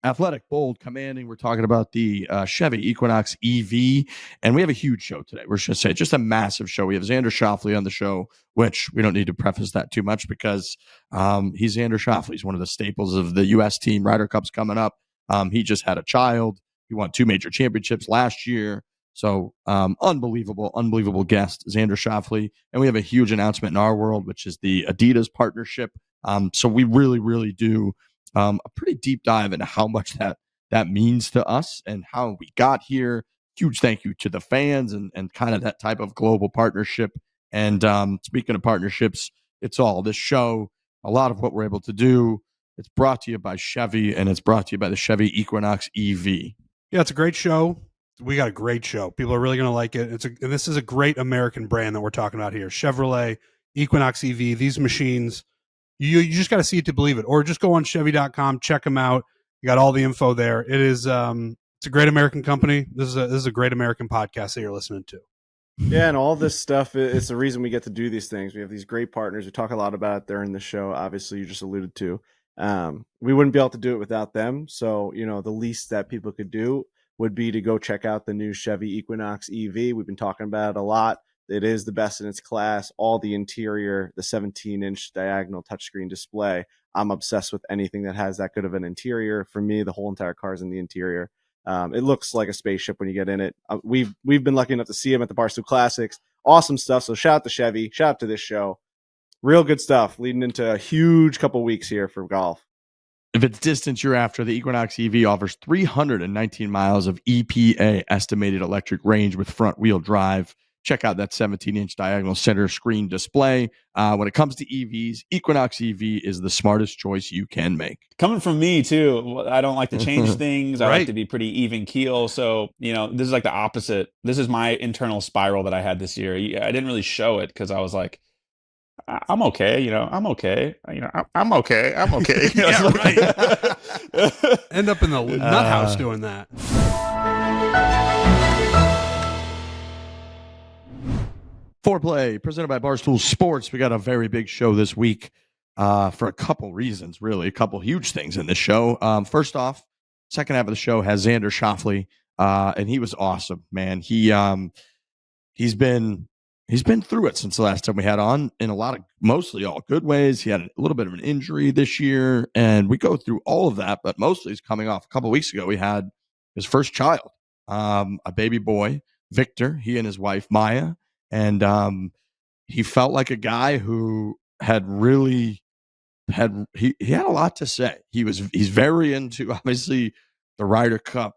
athletic, bold, commanding. We're talking about the Chevy Equinox EV, and we have a huge show today. We're just going to say just a massive show. We have Xander Schauffele on the show, which we don't need to preface that too much because he's Xander Schauffele. He's one of the staples of the U.S. team. Ryder Cup's coming up. He just had a child. He won 2 major championships last year. So unbelievable guest, Xander Schauffele. And we have a huge announcement in our world, which is the Adidas partnership. So we really do a pretty deep dive into how much that means to us and how we got here. Huge thank you to the fans and kind of that type of global partnership. And speaking of partnerships, it's all this show, a lot of what we're able to do. It's brought to you by Chevy, and it's brought to you by the Chevy Equinox EV. Yeah, it's a great show. We got a great show. People are really going to like it. And this is a great American brand that we're talking about here. Chevrolet, Equinox EV, these machines, you just got to see it to believe it. Or just go on Chevy.com, check them out. You got all the info there. It is it's a great American company. This is a great American podcast that you're listening to. Yeah, and all this stuff is the reason we get to do these things. We have these great partners. We talk a lot about it during the show. Obviously, you just alluded to. We wouldn't be able to do it without them. So, the least that people could do would be to go check out the new Chevy Equinox EV. We've been talking about it a lot. It is the best in its class. All the interior, the 17-inch diagonal touchscreen display. I'm obsessed with anything that has that good of an interior. For me, the whole entire car is in the interior. It looks like a spaceship when you get in it. We've been lucky enough to see him at the Barstool Classics. Awesome stuff. So shout out to Chevy. Shout out to this show. Real good stuff leading into a huge couple weeks here for golf. If it's distance you're after, the Equinox EV offers 319 miles of EPA estimated electric range with front-wheel drive. Check out that 17-inch diagonal center screen display. When it comes to EVs, Equinox EV is the smartest choice you can make. Coming from me, too, I don't like to change things. I Right. like to be pretty even keel. So, this is like the opposite. This is my internal spiral that I had this year. I didn't really show it because I was like, I'm okay, I'm okay, I'm okay. Yeah, right. End up in the nut house doing that. Foreplay, presented by Barstool Sports. We got a very big show this week for a couple reasons, really. A couple huge things in this show. First off, second half of the show has Xander Schauffele, and he was awesome, man. He's been through it since the last time we had on in mostly all good ways. He had a little bit of an injury this year, and we go through all of that, but mostly he's coming off. A couple of weeks ago, he had his first child, a baby boy, Victor, he and his wife, Maya. And he felt like a guy who had he had a lot to say. He's very into, obviously, the Ryder Cup.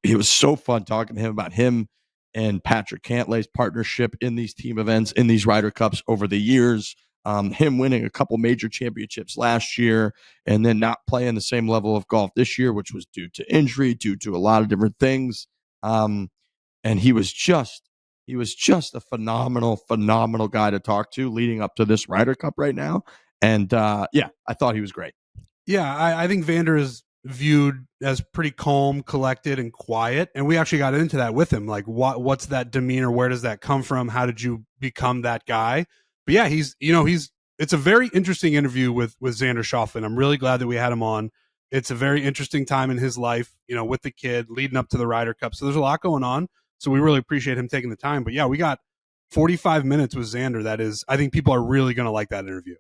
It was so fun talking to him about him and Patrick Cantlay's partnership in these team events, in these Ryder Cups over the years. Him winning a couple major championships last year and then not playing the same level of golf this year, which was due to injury, due to a lot of different things. And he was just a phenomenal guy to talk to leading up to this Ryder Cup right now. And I thought he was great. Yeah, I think Xander is viewed as pretty calm, collected, and quiet. And we actually got into that with him. Like, what's that demeanor? Where does that come from? How did you become that guy? But yeah, it's a very interesting interview with Xander Schauffele. I'm really glad that we had him on. It's a very interesting time in his life, with the kid leading up to the Ryder Cup. So there's a lot going on. So we really appreciate him taking the time. But yeah, we got 45 minutes with Xander. I think people are really going to like that interview.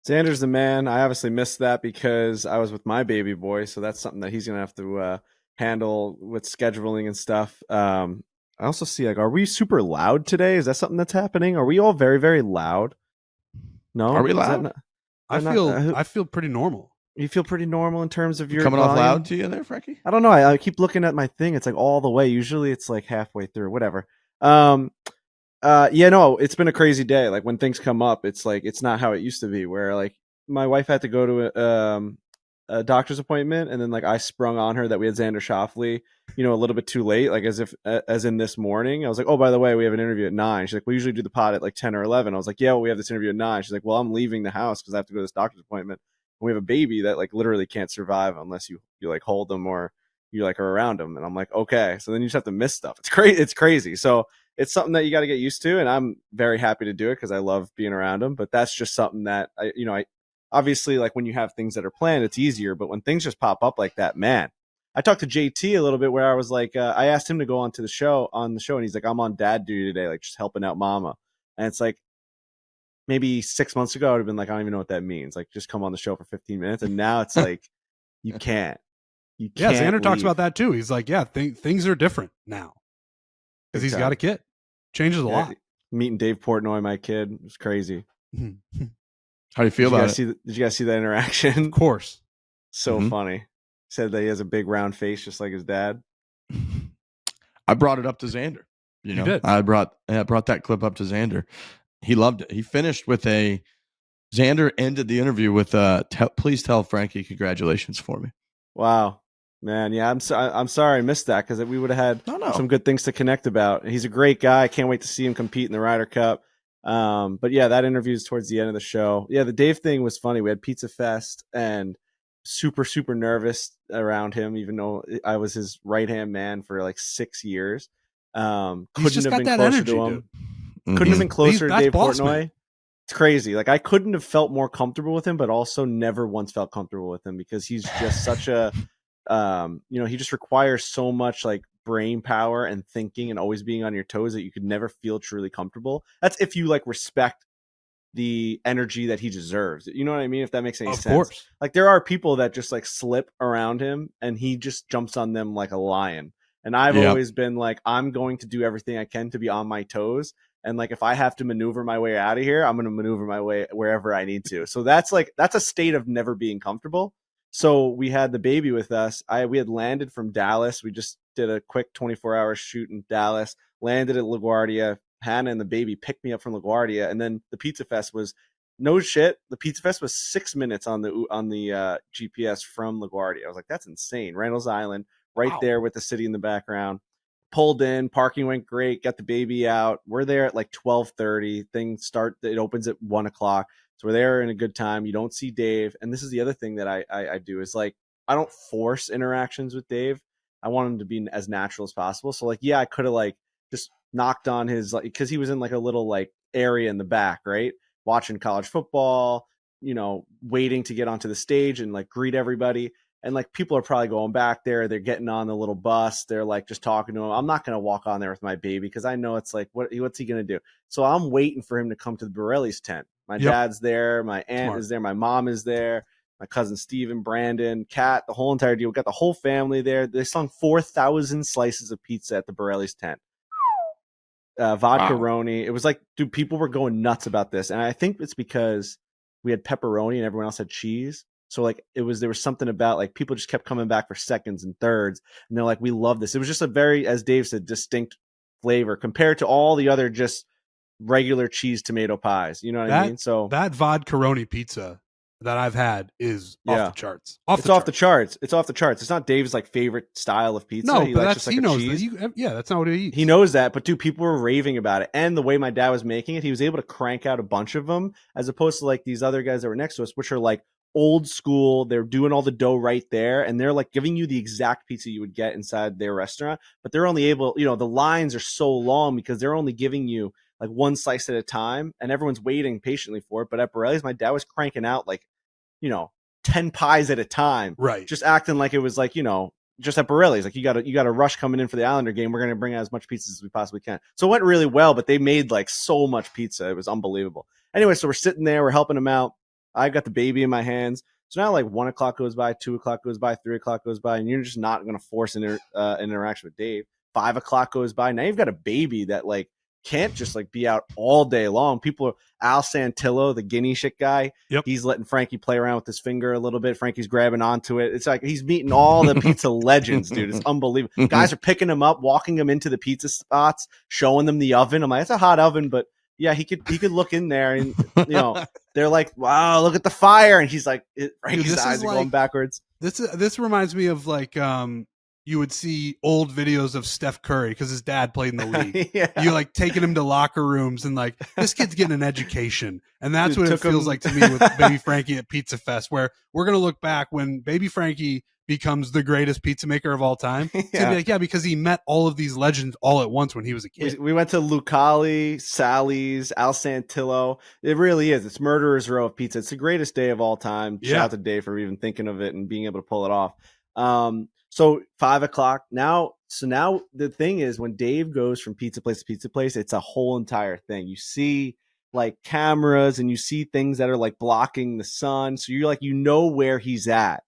Xander's the man. I obviously missed that because I was with my baby boy. So that's something that he's going to have to handle with scheduling and stuff. I also see, are we super loud today? Is that something that's happening? Are we all very, very loud? No? Are we loud? I feel pretty normal. You feel pretty normal in terms of your coming volume? off loud to you there, Frankie? I don't know. I keep looking at my thing. It's like all the way. Usually it's like halfway through, whatever. It's been a crazy day. Like when things come up, it's like, it's not how it used to be where like my wife had to go to a doctor's appointment. And then like I sprung on her that we had Xander Schauffele, a little bit too late, like as in this morning. I was like, oh, by the way, we have an interview at 9. She's like, we usually do the pod at like 10 or 11. I was like, yeah, well, we have this interview at 9. She's like, well, I'm leaving the house because I have to go to this doctor's appointment. We have a baby that like literally can't survive unless you like hold them or you like are around them. And I'm like, okay. So then you just have to miss stuff. It's crazy. So it's something that you got to get used to. And I'm very happy to do it because I love being around them. But that's just something that I obviously, like when you have things that are planned, it's easier. But when things just pop up like that, man. I talked to JT a little bit where I was like, I asked him to go on the show, and he's like, I'm on dad duty today, like just helping out mama. And it's like, maybe 6 months ago, I would have been like, I don't even know what that means. Like, just come on the show for 15 minutes. And now it's like, you can't. You Yeah, can't Xander talks leave. about that too. He's like, yeah, things are different now because he's got a kid. Changes a lot. Meeting Dave Portnoy, my kid, it was crazy. How do you feel about it? Did you guys see that interaction? Of course. So funny. Said that he has a big round face just like his dad. I brought it up to Xander. You did. I brought that clip up to Xander. He loved it. He finished with Xander ended the interview with please tell Frankie congratulations for me. Wow. Man, yeah, I'm sorry I missed that because we would have had some good things to connect about. He's a great guy. I can't wait to see him compete in the Ryder Cup. But yeah, that interview is towards the end of the show. Yeah, the Dave thing was funny. We had Pizza Fest and super, super nervous around him, even though I was his right-hand man for like 6 years. Couldn't have been closer to him. Couldn't have been closer to Dave Portnoy. It's crazy. Like I couldn't have felt more comfortable with him, but also never once felt comfortable with him because he's just such a he just requires so much like brain power and thinking and always being on your toes that you could never feel truly comfortable. That's if you like respect the energy that he deserves. You know what I mean? If that makes any sense. Of course. Like there are people that just like slip around him and he just jumps on them like a lion. And I've always been like, I'm going to do everything I can to be on my toes. And like, if I have to maneuver my way out of here, I'm going to maneuver my way wherever I need to. So that's a state of never being comfortable. So we had the baby with us. We had landed from Dallas. We just did a quick 24-hour shoot in Dallas, landed at LaGuardia. Hannah and the baby picked me up from LaGuardia. And then the Pizza Fest was no shit. The Pizza Fest was 6 minutes on the GPS from LaGuardia. I was like, that's insane. Reynolds Island, right there with the city in the background. Pulled in, parking went great, got the baby out. We're there at like 12:30. It opens at 1:00. So we're there in a good time. You don't see Dave. And this is the other thing that I do is like, I don't force interactions with Dave. I want him to be as natural as possible. So like, yeah, I could have like just knocked on his, like, because he was in like a little like area in the back, right? Watching college football, waiting to get onto the stage and like greet everybody. And like people are probably going back there. They're getting on the little bus. They're like just talking to him. I'm not going to walk on there with my baby because I know it's like, what's he going to do? So I'm waiting for him to come to the Borelli's tent. My dad's there. My aunt is there. My mom is there. My cousin Steven, Brandon, Kat, the whole entire deal. We got the whole family there. They slung 4,000 slices of pizza at the Borelli's tent. Vodka roni. It was like, dude, people were going nuts about this. And I think it's because we had pepperoni and everyone else had cheese. So like there was something about like people just kept coming back for seconds and thirds. And they're like, we love this. It was just a very, as Dave said, distinct flavor compared to all the other just regular cheese tomato pies. You know what I mean? So that vodkaroni pizza that I've had is off the charts. It's off the charts. It's not Dave's like favorite style of pizza. No, he but likes just like he knows cheese. that's not what he eats. He knows that, but dude, people were raving about it. And the way my dad was making it, he was able to crank out a bunch of them as opposed to like these other guys that were next to us, which are like old school. They're doing all the dough right there. And they're like giving you the exact pizza you would get inside their restaurant, but they're only able, the lines are so long because they're only giving you like one slice at a time and everyone's waiting patiently for it. But at Borelli's, my dad was cranking out like, 10 pies at a time, right? Just acting like it was like, just at Borelli's, like you got a rush coming in for the Islander game. We're going to bring out as much pizza as we possibly can. So it went really well, but they made like so much pizza. It was unbelievable. Anyway, so we're sitting there, we're helping them out. I've got the baby in my hands. So now like 1:00 goes by, 2:00 goes by, 3:00 goes by, and you're just not going to force an interaction with Dave. 5:00 goes by. Now you've got a baby that like can't just like be out all day long. People are Al Santillo, the guinea shit guy. Yep. He's letting Frankie play around with his finger a little bit. Frankie's grabbing onto it. It's like he's meeting all the pizza legends, dude. It's unbelievable. Guys are picking him up, walking him into the pizza spots, showing them the oven. I'm like, it's a hot oven, but yeah, he could look in there and they're like, wow, look at the fire. And he's like, Frankie's eyes are going backwards. This reminds me of like you would see old videos of Steph Curry because his dad played in the league. Yeah. You like taking him to locker rooms and like, this kid's getting an education. And that's Dude, what it took feels him- like to me with Baby Frankie at Pizza Fest, where we're going to look back when Baby Frankie becomes the greatest pizza maker of all time. It's gonna be like, yeah, because he met all of these legends all at once when he was a kid. We went to Lucali, Sally's, Al Santillo. It really is. It's Murderer's Row of pizza. It's the greatest day of all time. Yeah. Shout out to Dave for even thinking of it and being able to pull it off. So 5 o'clock now. So now the thing is, when Dave goes from pizza place to pizza place, it's a whole entire thing. You see like cameras and you see things that are like blocking the sun. So you're like, you know where he's at.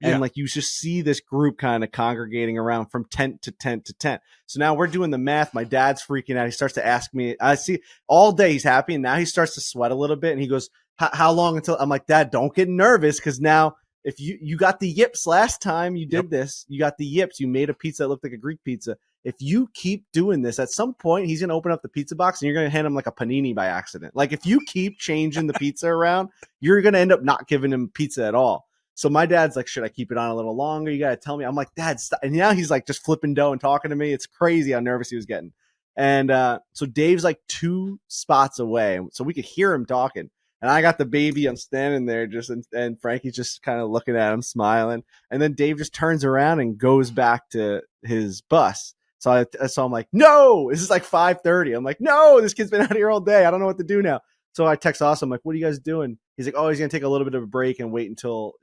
And like you just see this group kind of congregating around from tent to tent to tent. So now we're doing the math. My dad's freaking out. He starts to ask me. I see all day he's happy, and now he starts to sweat a little bit. And he goes, "How long until?" I'm like, "Dad, don't get nervous, because now if you got the yips last time you did this, you got the yips. You made a pizza that looked like a Greek pizza. If you keep doing this, at some point he's gonna open up the pizza box and you're gonna hand him like a panini by accident. Like if you keep changing the pizza around, you're gonna end up not giving him pizza at all." So my dad's like, "Should I keep it on a little longer? You got to tell me." I'm like, "Dad, stop." And now he's like just flipping dough and talking to me. It's crazy how nervous he was getting. And so Dave's like 2 spots away. So we could hear him talking. And I got the baby. I'm standing there and Frankie's just kind of looking at him, smiling. And then Dave just turns around and goes back to his bus. So I'm like, "No, this is like 5:30. I'm like, "No, this kid's been out here all day. I don't know what to do now." So I text Austin. I'm like, "What are you guys doing?" He's like, "Oh, he's going to take a little bit of a break and wait until,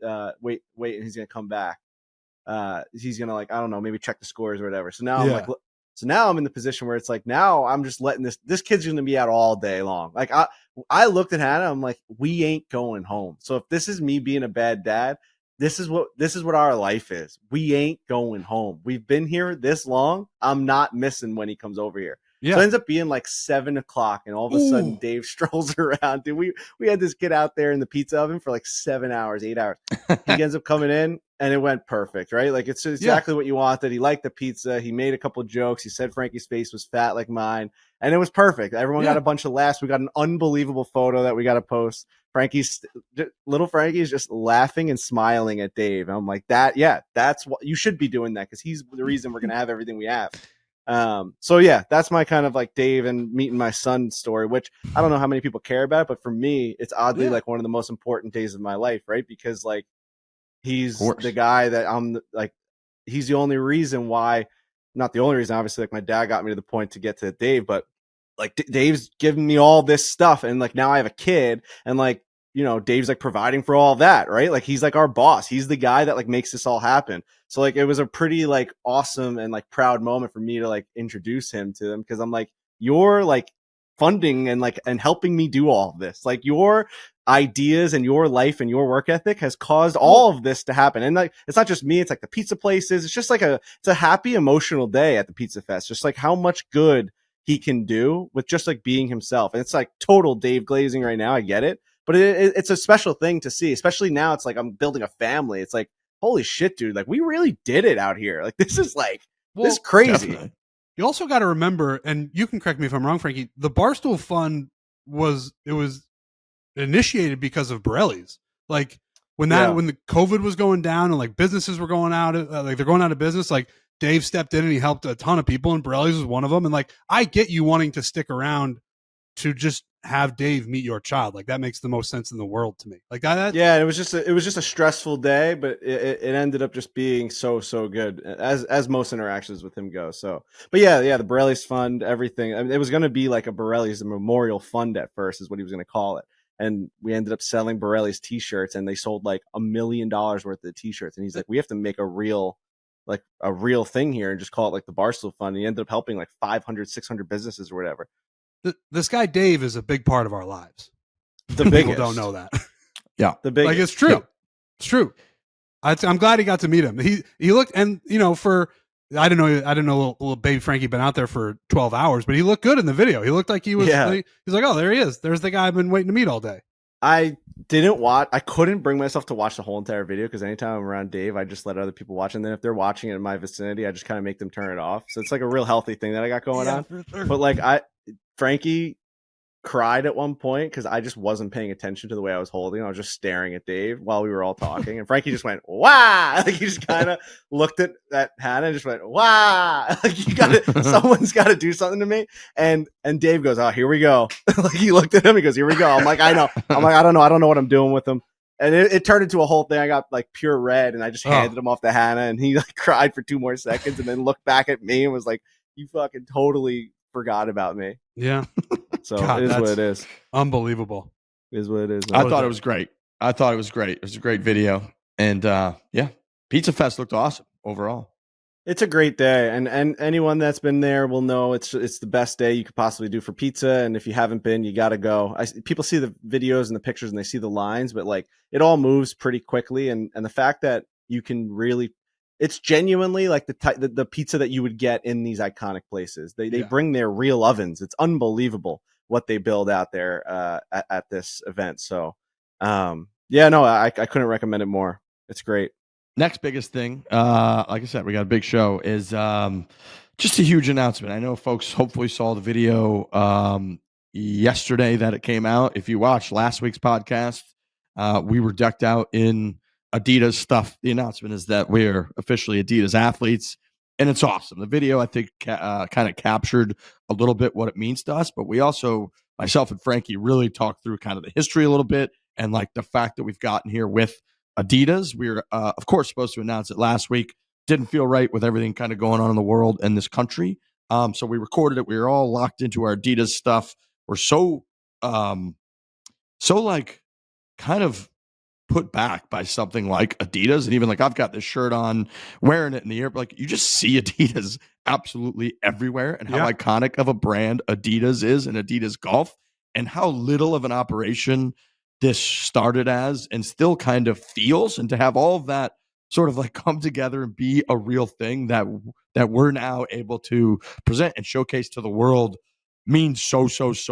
wait, and he's going to come back. He's going to like, I don't know, maybe check the scores or whatever." So now I'm like, so now I'm in the position where it's like, now I'm just letting this kid's going to be out all day long. Like I looked at Hannah. I'm like, we ain't going home. So if this is me being a bad dad, this is what our life is. We ain't going home. We've been here this long. I'm not missing when he comes over here. Yeah. So it ends up being like 7 o'clock, and all of a sudden Dave strolls around. Dude, we had this kid out there in the pizza oven for like 7 hours, 8 hours. He ends up coming in, and it went perfect, right? Like it's exactly what you wanted. He liked the pizza. He made a couple jokes. He said Frankie's face was fat like mine, and it was perfect. Everyone got a bunch of laughs. We got an unbelievable photo that we got to post. Little Frankie's just laughing and smiling at Dave. And I'm like, that's what you should be doing, that because he's the reason we're gonna have everything we have. So yeah, that's my kind of like Dave and meeting my son story, which I don't know how many people care about, but for me, it's oddly like one of the most important days of my life, right? Because like he's the guy that I'm like, he's the only reason why, not the only reason, obviously, like my dad got me to the point to get to Dave, but like Dave's giving me all this stuff, and like now I have a kid, and like, you know, Dave's like providing for all that, right? Like he's like our boss. He's the guy that like makes this all happen. So like it was a pretty like awesome and like proud moment for me to like introduce him to them, because I'm like, you're like funding and like and helping me do all of this. Like your ideas and your life and your work ethic has caused all of this to happen. And like it's not just me, it's like the pizza places. It's just like it's a happy emotional day at the Pizza Fest. Just like how much good he can do with just like being himself. And it's like total Dave glazing right now. I get it. But it's a special thing to see, especially now. It's like I'm building a family. It's like, holy shit, dude. Like we really did it out here. Like this is like, this is crazy. Definitely. You also got to remember, and you can correct me if I'm wrong, Frankie, the Barstool Fund was initiated because of Borelli's. Like when the COVID was going down and like businesses were going out, like they're going out of business, like Dave stepped in and he helped a ton of people, and Borelli's was one of them. And like, I get you wanting to stick around to just have Dave meet your child. Like that makes the most sense in the world to me. Like that. Yeah, it was just a stressful day, but it ended up just being so good, as most interactions with him go. So, but yeah, the Borelli's Fund, everything. I mean, it was going to be like a Borelli's Memorial Fund at first, is what he was going to call it. And we ended up selling Borelli's t-shirts, and they sold like $1 million worth of t-shirts. And he's like, we have to make a real thing here and just call it like the Barstool Fund. And he ended up helping like 500, 600 businesses or whatever. This guy Dave is a big part of our lives. The People biggest. don't know that. Yeah, the biggest. Like it's true. Yeah. It's true. I'm glad he got to meet him. He looked, and you know, I didn't know little baby Frankie been out there for 12 hours, but he looked good in the video. He looked like he was. Yeah. He's like, oh, there he is. There's the guy I've been waiting to meet all day. I couldn't bring myself to watch the whole entire video, because anytime I'm around Dave, I just let other people watch. And then if they're watching it in my vicinity, I just kind of make them turn it off. So it's like a real healthy thing that I got going on. For sure. But like Frankie, cried at one point because I just wasn't paying attention to the way I was holding. I was just staring at Dave while we were all talking, and Frankie just went "Wow!" Like he just kind of looked at Hannah and just went "Wow!" Like someone's got to do something to me. And Dave goes, "Oh, here we go." Like he looked at him, he goes, "Here we go." I'm like, "I know." I'm like, "I don't know what I'm doing with him." And it turned into a whole thing. I got like pure red, and I just handed him off to Hannah, and he like cried for 2 more seconds, and then looked back at me and was like, "You fucking totally forgot about me." Yeah. So God, it is what it is. Unbelievable. It is what it is. I thought it was great. It was a great video. And yeah, Pizza Fest looked awesome overall. It's a great day, and anyone that's been there will know it's the best day you could possibly do for pizza. And if you haven't been, you got to go. People see the videos and the pictures and they see the lines, but like it all moves pretty quickly. And the fact that you can really, it's genuinely like the pizza that you would get in these iconic places. They bring their real ovens. It's unbelievable what they build out there at this event. So I couldn't recommend it more. It's great. Next biggest thing, like I said, we got a big show, is just a huge announcement. I know folks hopefully saw the video yesterday that it came out. If you watched last week's podcast, we were decked out in Adidas stuff. The announcement is that we're officially Adidas athletes, and it's awesome. The video, I think, kind of captured a little bit what it means to us, but we also, myself and Frankie, really talked through kind of the history a little bit and like the fact that we've gotten here with Adidas. We were, of course, supposed to announce it last week. Didn't feel right with everything kind of going on in the world and this country. So we recorded it. We were all locked into our Adidas stuff. We're so like kind of put back by something like Adidas. And even like I've got this shirt on, wearing it in the air, but like you just see Adidas absolutely everywhere, and how iconic of a brand Adidas is, and Adidas golf, and how little of an operation this started as and still kind of feels, and to have all of that sort of like come together and be a real thing that we're now able to present and showcase to the world means so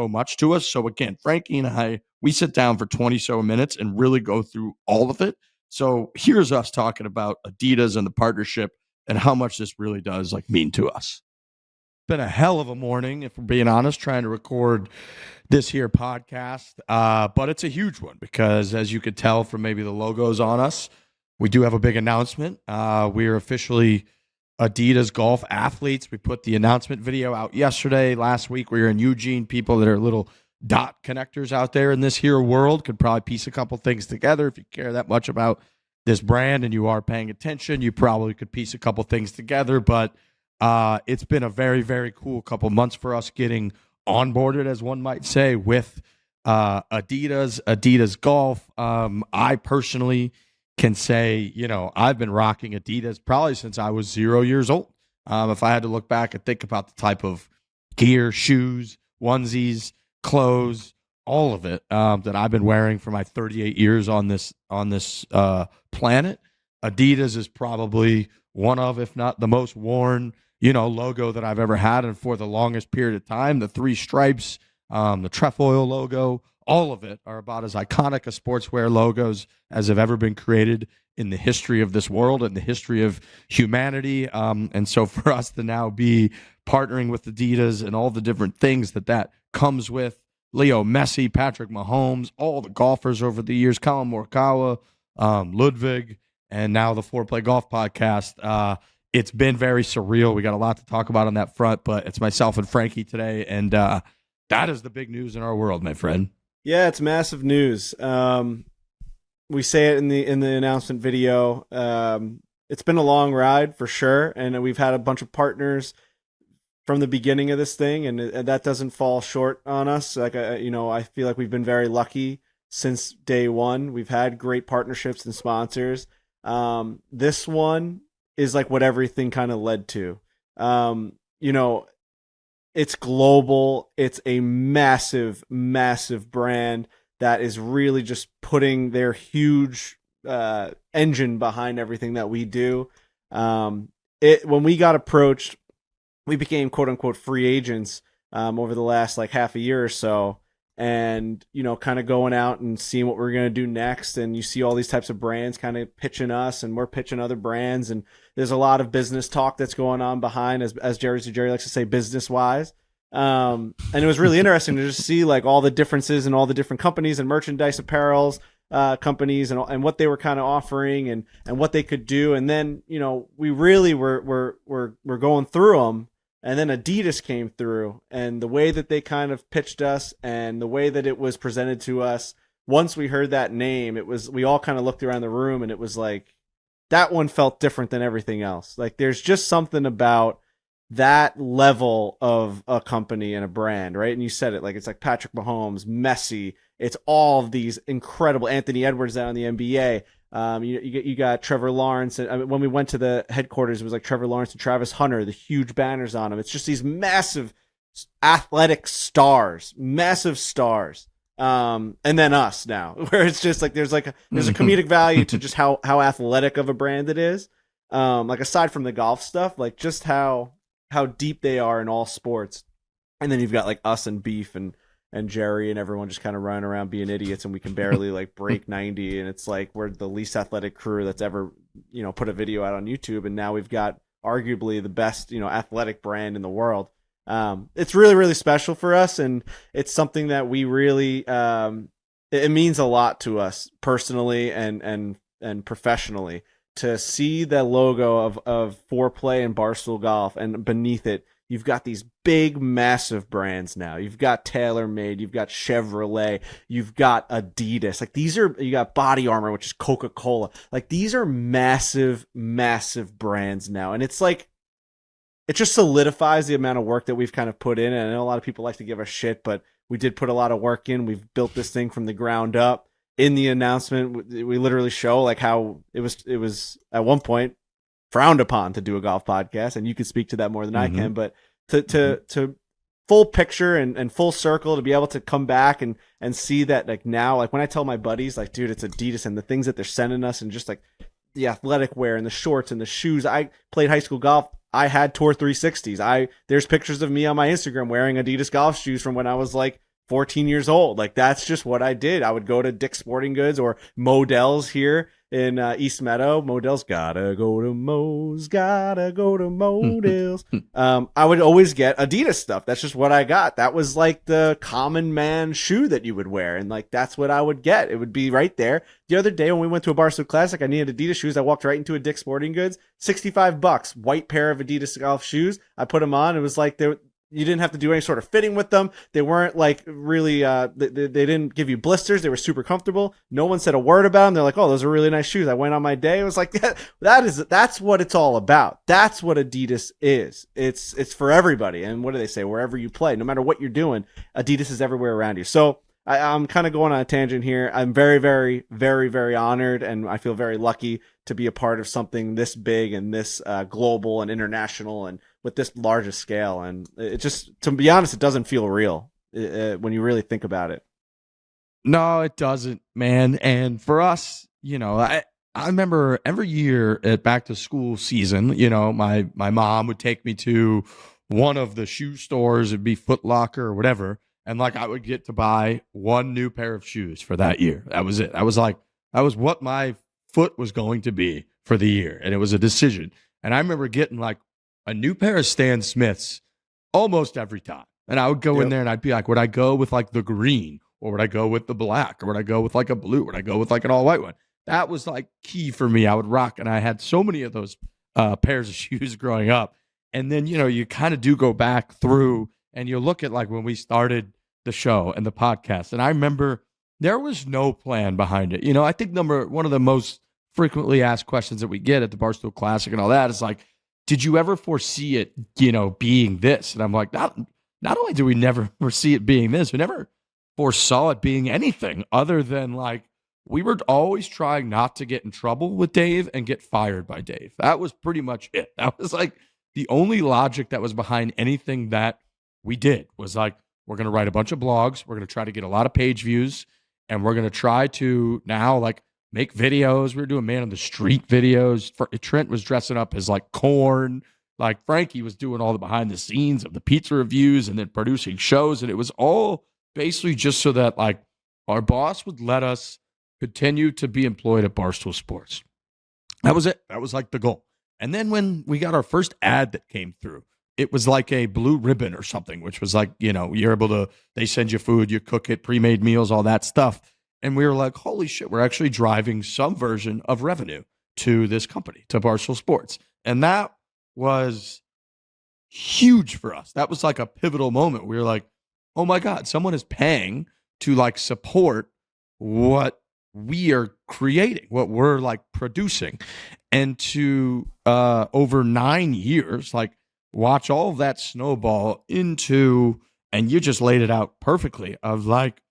much to us. So again, Frankie and I, we sit down for 20 so minutes and really go through all of it. So here's us talking about Adidas and the partnership and how much this really does like mean to us. Been a hell of a morning, if we're being honest, trying to record this here podcast. But it's a huge one because, as you could tell from maybe the logos on us, we do have a big announcement. We are officially Adidas golf athletes. We put the announcement video out yesterday. Last week, we were in Eugene. People that are little dot connectors out there in this here world could probably piece a couple things together. If you care that much about this brand and you are paying attention, you probably could piece a couple things together. But it's been a very, very cool couple months for us getting onboarded, as one might say, with Adidas golf. I personally can say, I've been rocking Adidas probably since I was 0 years old. If I had to look back and think about the type of gear, shoes, onesies, clothes, all of it that I've been wearing for my 38 years on this planet, Adidas is probably one of, if not the most worn, logo that I've ever had. And for the longest period of time, the 3 stripes, the trefoil logo, all of it are about as iconic a sportswear logos as have ever been created in the history of this world and the history of humanity. And so for us to now be partnering with Adidas and all the different things that comes with, Leo Messi, Patrick Mahomes, all the golfers over the years, Colin Morikawa, Ludwig, and now the Foreplay Golf Podcast. It's been very surreal. We got a lot to talk about on that front, but it's myself and Frankie today, and that is the big news in our world, my friend. Yeah, it's massive news. We say it in the announcement video. It's been a long ride for sure, and we've had a bunch of partners from the beginning of this thing, and that doesn't fall short on us. Like I feel like we've been very lucky since day one. We've had great partnerships and sponsors. This one is like what everything kind of led to. It's global. It's a massive, massive brand that is really just putting their huge engine behind everything that we do. When we got approached, we became quote unquote free agents over the last like half a year or so. And, kind of going out and seeing what we're going to do next. And you see all these types of brands kind of pitching us, and we're pitching other brands. And there's a lot of business talk that's going on behind, as Jerry likes to say, business wise. And it was really interesting to just see like all the differences in all the different companies and merchandise apparels companies and what they were kind of offering and what they could do. And then, you know, we really were going through them. And then Adidas came through, and the way that they kind of pitched us and the way that it was presented to us, once we heard that name, we all kind of looked around the room, and it was like, that one felt different than everything else. Like there's just something about that level of a company and a brand, right? And you said it, like it's like Patrick Mahomes, Messi. It's all of these incredible Anthony Edwards down in the NBA. You got Trevor Lawrence. And I mean, when we went to the headquarters, it was like Trevor Lawrence and Travis Hunter, the huge banners on them. It's just these massive athletic stars, massive stars. And then us now, where it's just like there's a comedic value to just how athletic of a brand it is. Like aside from the golf stuff, like just how deep they are in all sports. And then you've got like us and Beef and Jerry and everyone just kind of running around being idiots, and we can barely like break 90, and it's like we're the least athletic crew that's ever, you know, put a video out on YouTube, and now we've got arguably the best, you know, athletic brand in the world. It's really, really special for us, and it's something that we really it means a lot to us personally and professionally to see the logo of Foreplay and Barstool Golf, and beneath it you've got these big, massive brands now. You've got TaylorMade, you've got Chevrolet, you've got Adidas. Like you got Body Armor, which is Coca-Cola. Like these are massive, massive brands now. And it's like, it just solidifies the amount of work that we've kind of put in. And I know a lot of people like to give us shit, but we did put a lot of work in. We've built this thing from the ground up. In the announcement, we literally show like how it was at one point frowned upon to do a golf podcast, and you could speak to that more than I can, but to full picture and full circle, to be able to come back and see that, like now, like when I tell my buddies, like, dude, it's Adidas and the things that they're sending us, and just like the athletic wear and the shorts and the shoes. I played high school golf. I had Tour 360s. There's pictures of me on my Instagram wearing Adidas golf shoes from when I was like 14 years old. Like that's just what I did. I would go to Dick's Sporting Goods or Modell's here in East Meadow. Modell's gotta go to Modell's. I would always get Adidas stuff. That's just what I got. That was like the common man shoe that you would wear, and like that's what I would get. It would be right there. The other day when we went to a Barstool Classic, I needed Adidas shoes. I walked right into a Dick's Sporting Goods, $65, white pair of Adidas golf shoes. I put them on. It was like you didn't have to do any sort of fitting with them. They weren't like really, they didn't give you blisters. They were super comfortable. No one said a word about them. They're like, oh, those are really nice shoes. I went on my day. It was like, that's what it's all about. That's what Adidas is. It's for everybody. And what do they say? Wherever you play, no matter what you're doing, Adidas is everywhere around you. So I'm kind of going on a tangent here. I'm very, very, very, very honored, and I feel very lucky to be a part of something this big and this global and international and with this large a scale. And it just, to be honest, it doesn't feel real when you really think about it. No, it doesn't, man. And for us, you know, I remember every year at back to school season, you know, my mom would take me to one of the shoe stores. It'd be Foot Locker or whatever. And like I would get to buy one new pair of shoes for that year. That was it. That was what my foot was going to be for the year. And it was a decision. And I remember getting like a new pair of Stan Smiths almost every time. And I would go in there and I'd be like, would I go with like the green, or would I go with the black, or would I go with like a blue, or would I go with like an all white one? That was like key for me. I would rock. And I had so many of those pairs of shoes growing up. And then, you know, you kind of do go back through and you look at like when we started the show and the podcast. And I remember there was no plan behind it. You know, I think one of the most frequently asked questions that we get at the Barstool Classic and all that is like, did you ever foresee it, you know, being this? And I'm like, not only do we never foresee it being this, we never foresaw it being anything other than like, we were always trying not to get in trouble with Dave and get fired by Dave. That was pretty much it. That was like the only logic that was behind anything that we did was like, we're going to write a bunch of blogs. We're going to try to get a lot of page views, and we're going to try to now like make videos. We were doing man on the street videos. Trent was dressing up as like Corn. Like Frankie was doing all the behind the scenes of the pizza reviews and then producing shows. And it was all basically just so that like our boss would let us continue to be employed at Barstool Sports. That was it. That was like the goal. And then when we got our first ad that came through, it was like a blue ribbon or something, which was like, you're able to, they send you food, you cook it, pre-made meals, all that stuff. And we were like, holy shit, we're actually driving some version of revenue to this company, to Barstool Sports. And that was huge for us. That was like a pivotal moment. We were like, oh my God, someone is paying to like support what we are creating, what we're like producing. And to over 9 years, like watch all of that snowball into, and you just laid it out perfectly, of like,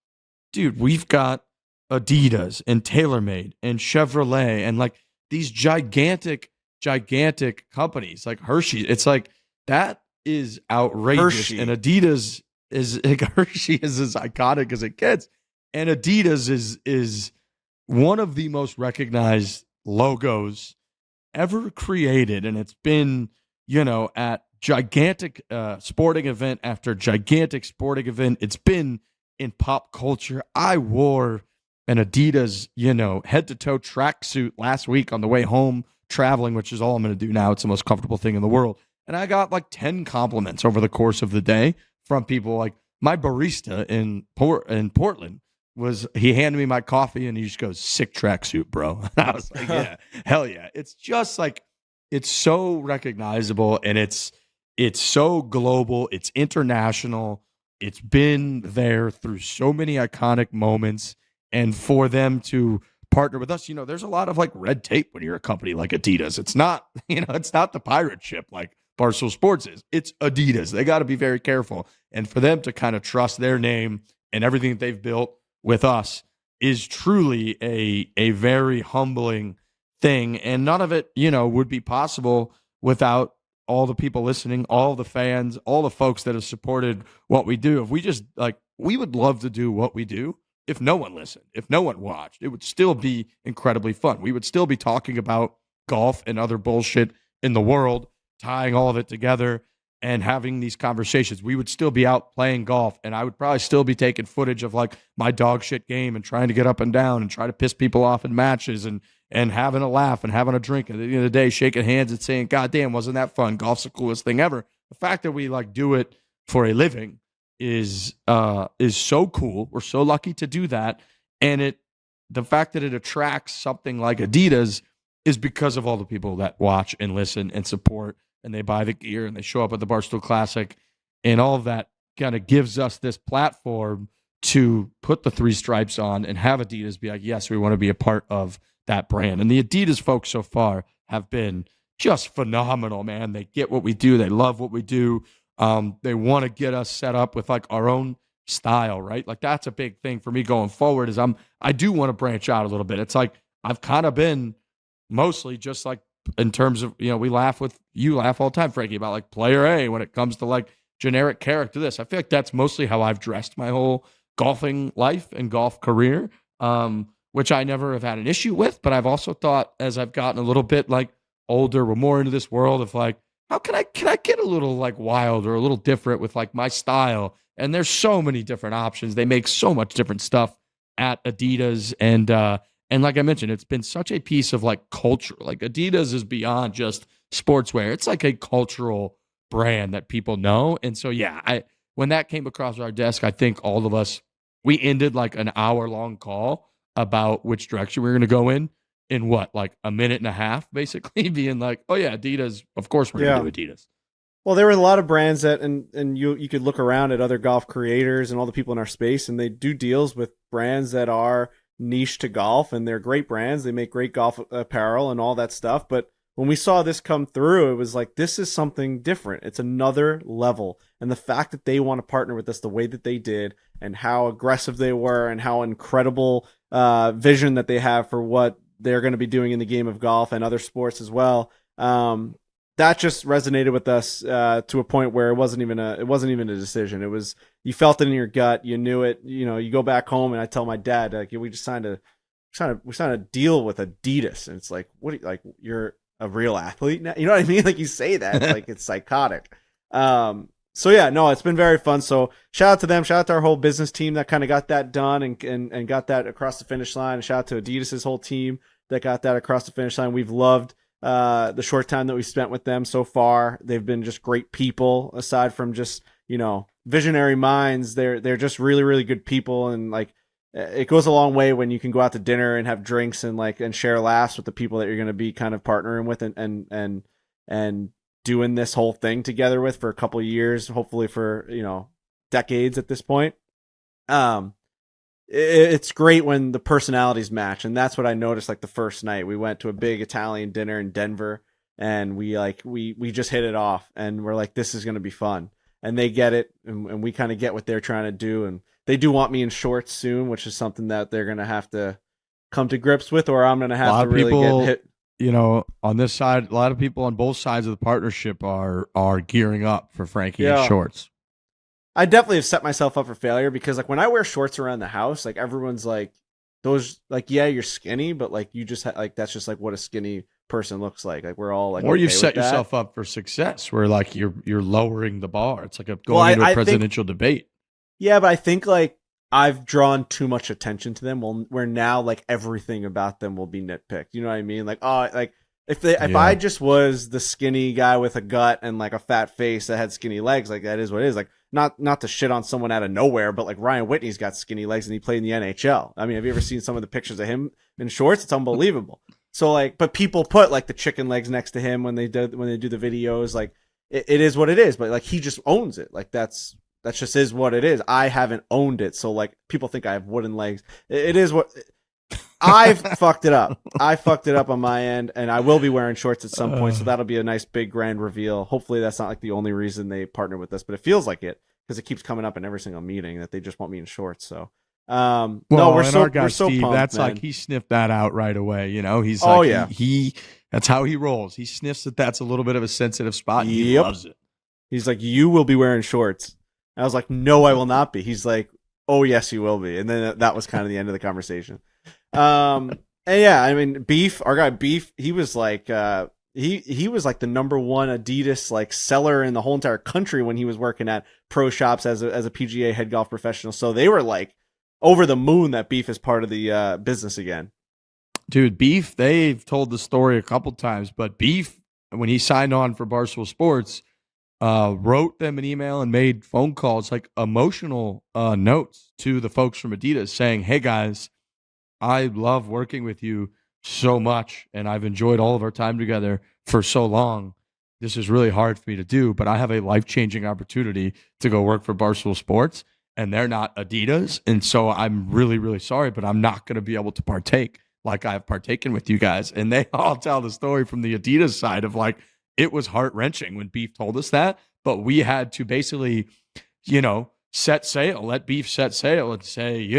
dude, we've got Adidas and TaylorMade and Chevrolet and like these gigantic companies like Hershey. It's like, that is outrageous. Hershey. And Adidas is like, Hershey is as iconic as it gets. And Adidas is one of the most recognized logos ever created. And it's been, at gigantic sporting event after gigantic sporting event. It's been in pop culture. I wore an Adidas, head to toe tracksuit last week on the way home traveling, which is all I'm going to do now. It's the most comfortable thing in the world. And I got like 10 compliments over the course of the day from people. Like my barista in Portland he handed me my coffee and he just goes, sick tracksuit, bro. And I was like, yeah, hell yeah. It's just like, it's so recognizable and it's so global. It's international. It's been there through so many iconic moments. And for them to partner with us, there's a lot of like red tape when you're a company like Adidas. It's not, it's not the pirate ship like Barstool Sports is. It's Adidas. They got to be very careful. And for them to kind of trust their name and everything that they've built with us is truly a very humbling thing. And none of it, would be possible without all the people listening, all the fans, all the folks that have supported what we do. If we just we would love to do what we do. If no one listened, if no one watched, it would still be incredibly fun. We would still be talking about golf and other bullshit in the world, tying all of it together and having these conversations. We would still be out playing golf, and I would probably still be taking footage of like my dog shit game and trying to get up and down and try to piss people off in matches and having a laugh and having a drink. At the end of the day, shaking hands and saying, God damn, wasn't that fun? Golf's the coolest thing ever. The fact that we like do it for a living is so cool. We're so lucky to do that. And the fact that it attracts something like Adidas is because of all the people that watch and listen and support, and they buy the gear and they show up at the Barstool Classic, and all of that kind of gives us this platform to put the 3 stripes on and have Adidas be like, yes, we want to be a part of that brand. And the Adidas folks so far have been just phenomenal, man. They get what we do. They love what we do. They want to get us set up with like our own style, right? Like that's a big thing for me going forward is I do want to branch out a little bit. It's like I've kind of been mostly just like in terms of, you laugh all the time, Frankie, about like player A when it comes to like generic character this. I feel like that's mostly how I've dressed my whole golfing life and golf career, which I never have had an issue with. But I've also thought as I've gotten a little bit like older, we're more into this world of like, how can I get a little like wild or a little different with like my style? And there's so many different options. They make so much different stuff at Adidas. And like I mentioned, it's been such a piece of like culture. Like Adidas is beyond just sportswear. It's like a cultural brand that people know. And so, yeah, when that came across our desk, I think all of us, we ended like an hour-long call about which direction we were going to go in what, like a minute and a half, basically being like, oh yeah, Adidas, of course we're going to do Adidas. Well, there were a lot of brands that, and you could look around at other golf creators and all the people in our space, and they do deals with brands that are niche to golf, and they're great brands. They make great golf apparel and all that stuff. But when we saw this come through, it was like, this is something different. It's another level. And the fact that they want to partner with us the way that they did, and how aggressive they were, and how incredible vision that they have for what they're going to be doing in the game of golf and other sports as well. That just resonated with us to a point where it wasn't even a decision. It was, you felt it in your gut, you knew it. You go back home, and I tell my dad, like, we just signed a deal with Adidas, and it's like, what? Like, you're a real athlete now? You know what I mean? Like, you say that, like it's psychotic. So yeah, no, it's been very fun. So shout out to them. Shout out to our whole business team that kind of got that done and got that across the finish line. And shout out to Adidas's whole team that got that across the finish line. We've loved the short time that we spent with them so far. They've been just great people. Aside from just visionary minds, they're just really really good people, and like it goes a long way when you can go out to dinner and have drinks and share laughs with the people that you're going to be kind of partnering with and doing this whole thing together with for a couple of years, hopefully for decades at this point. It's great when the personalities match, and that's what I noticed. Like the first night, we went to a big Italian dinner in Denver, and we just hit it off, and we're like, this is going to be fun, and they get it, and we kind of get what they're trying to do, and they do want me in shorts soon, which is something that they're going to have to come to grips with, or I'm going to have to really get hit. On this side, a lot of people on both sides of the partnership are gearing up for Frankie in shorts. I definitely have set myself up for failure because like when I wear shorts around the house, like everyone's like, those like, yeah, you're skinny, but like you just like that's just like what a skinny person looks like. Like we're all like, or okay you've set with that. yourself up for success where like you're lowering the bar. It's like going into a presidential debate. Yeah, but I think like I've drawn too much attention to them. Where now like everything about them will be nitpicked. You know what I mean? Like like if I just was the skinny guy with a gut and like a fat face that had skinny legs, like that is what it is. Like not to shit on someone out of nowhere, but like Ryan Whitney's got skinny legs and he played in the NHL. I mean, have you ever seen some of the pictures of him in shorts? It's unbelievable. So like, but people put like the chicken legs next to him when they do the videos. Like it is what it is. But like he just owns it. Like that's just is what it is. I haven't owned it. So like people think I have wooden legs. It is what I've fucked it up. I fucked it up on my end, and I will be wearing shorts at some point. So that'll be a nice big grand reveal. Hopefully that's not like the only reason they partner with us, but it feels like it because it keeps coming up in every single meeting that they just want me in shorts. So, no, we're so Steve, pumped, that's man. like he sniffed that out right away. He's oh like, yeah, he that's how he rolls. He sniffs that's a little bit of a sensitive spot. And he loves it. He's like, you will be wearing shorts. I was like, no, I will not be. He's like, oh yes, you will be. And then that was kind of the end of the conversation. And yeah, I mean, our guy Beef, he was like, he was like the number one Adidas like seller in the whole entire country when he was working at pro shops as a PGA head golf professional. So they were like over the moon that Beef is part of the business again. Dude, Beef, they've told the story a couple times, but Beef, when he signed on for Barstool Sports, wrote them an email and made phone calls, like emotional notes to the folks from Adidas saying, hey guys, I love working with you so much, and I've enjoyed all of our time together for so long. This is really hard for me to do, but I have a life-changing opportunity to go work for Barstool Sports, and they're not Adidas, and so I'm really, really sorry, but I'm not going to be able to partake like I've partaken with you guys. And they all tell the story from the Adidas side of like, it was heart-wrenching when Beef told us that, but we had to basically, set sail, let Beef set sail and say,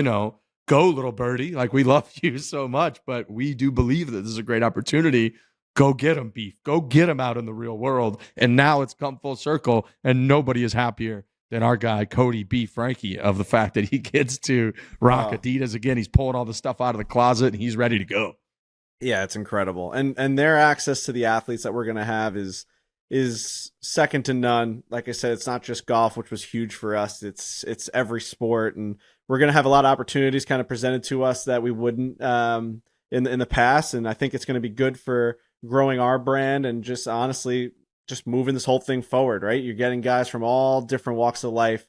go little birdie. Like we love you so much, but we do believe that this is a great opportunity. Go get him, Beef. Go get him out in the real world. And now it's come full circle, and nobody is happier than our guy, Cody Beef Frankie, of the fact that he gets to rock Adidas again. He's pulling all the stuff out of the closet and he's ready to go. Yeah, it's incredible. And their access to the athletes that we're going to have is second to none. Like I said, it's not just golf, which was huge for us. It's every sport, and we're going to have a lot of opportunities kind of presented to us that we wouldn't in the past. And I think it's going to be good for growing our brand and just honestly just moving this whole thing forward, right? You're getting guys from all different walks of life.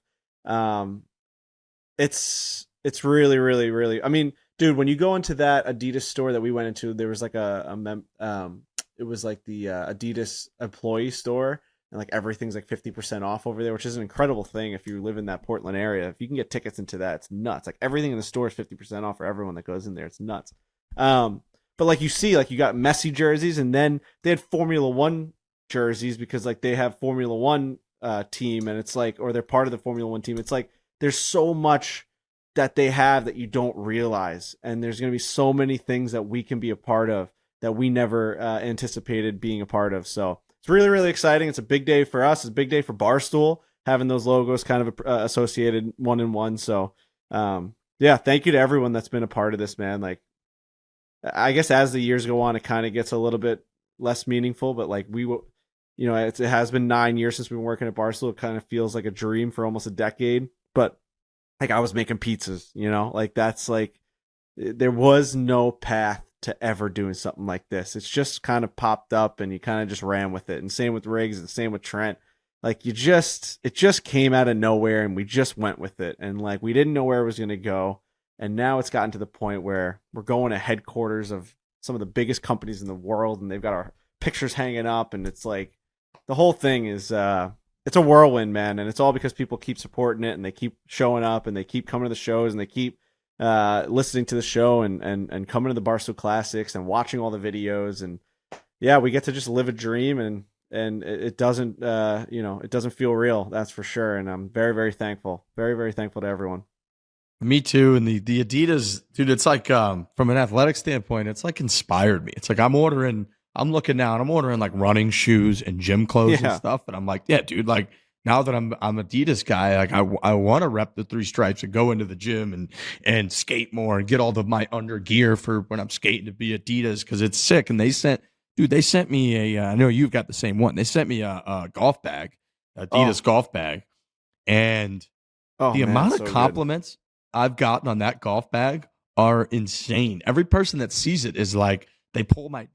It's really, really, really, I mean, dude, when you go into that Adidas store that we went into, there was like it was like the Adidas employee store, and like everything's like 50% off over there, which is an incredible thing if you live in that Portland area. If you can get tickets into that, it's nuts. Like everything in the store is 50% off for everyone that goes in there. It's nuts. But like you see, like you got Messi jerseys, and then they had Formula One jerseys because like they have Formula One team, and it's like, or they're part of the Formula One team. It's like there's so much that they have that you don't realize, and there's going to be so many things that we can be a part of that we never anticipated being a part of. So it's really, really exciting. It's a big day for us. It's a big day for Barstool, having those logos kind of associated one in one. So yeah, thank you to everyone that's been a part of this, man. Like, I guess as the years go on, it kind of gets a little bit less meaningful, but like it has been 9 years since we've been working at Barstool. It kind of feels like a dream for almost a decade, but like I was making pizzas, like that's like, there was no path to ever doing something like this. It's just kind of popped up and you kind of just ran with it. And same with Riggs and same with Trent. Like it just came out of nowhere and we just went with it. And like, we didn't know where it was going to go. And now it's gotten to the point where we're going to headquarters of some of the biggest companies in the world and they've got our pictures hanging up. And it's like, the whole thing is, it's a whirlwind, man. And it's all because people keep supporting it and they keep showing up and they keep coming to the shows and they keep listening to the show and coming to the Barstool Classics and watching all the videos. And yeah, we get to just live a dream and it doesn't, it doesn't feel real. That's for sure. And I'm very, very thankful. Very, very thankful to everyone. Me too. And the Adidas, dude, it's like, from an athletic standpoint, it's like inspired me. It's like I'm looking now and I'm ordering like running shoes and gym clothes and stuff. And I'm like, yeah, dude, like now that I'm Adidas guy, like I want to rep the 3 stripes and go into the gym and skate more and get all my under gear for when I'm skating to be Adidas. Cause it's sick. And they sent me I know you've got the same one. They sent me a golf bag, Adidas golf bag. And the amount of compliments I've gotten on that golf bag are insane. Every person that sees it is like, they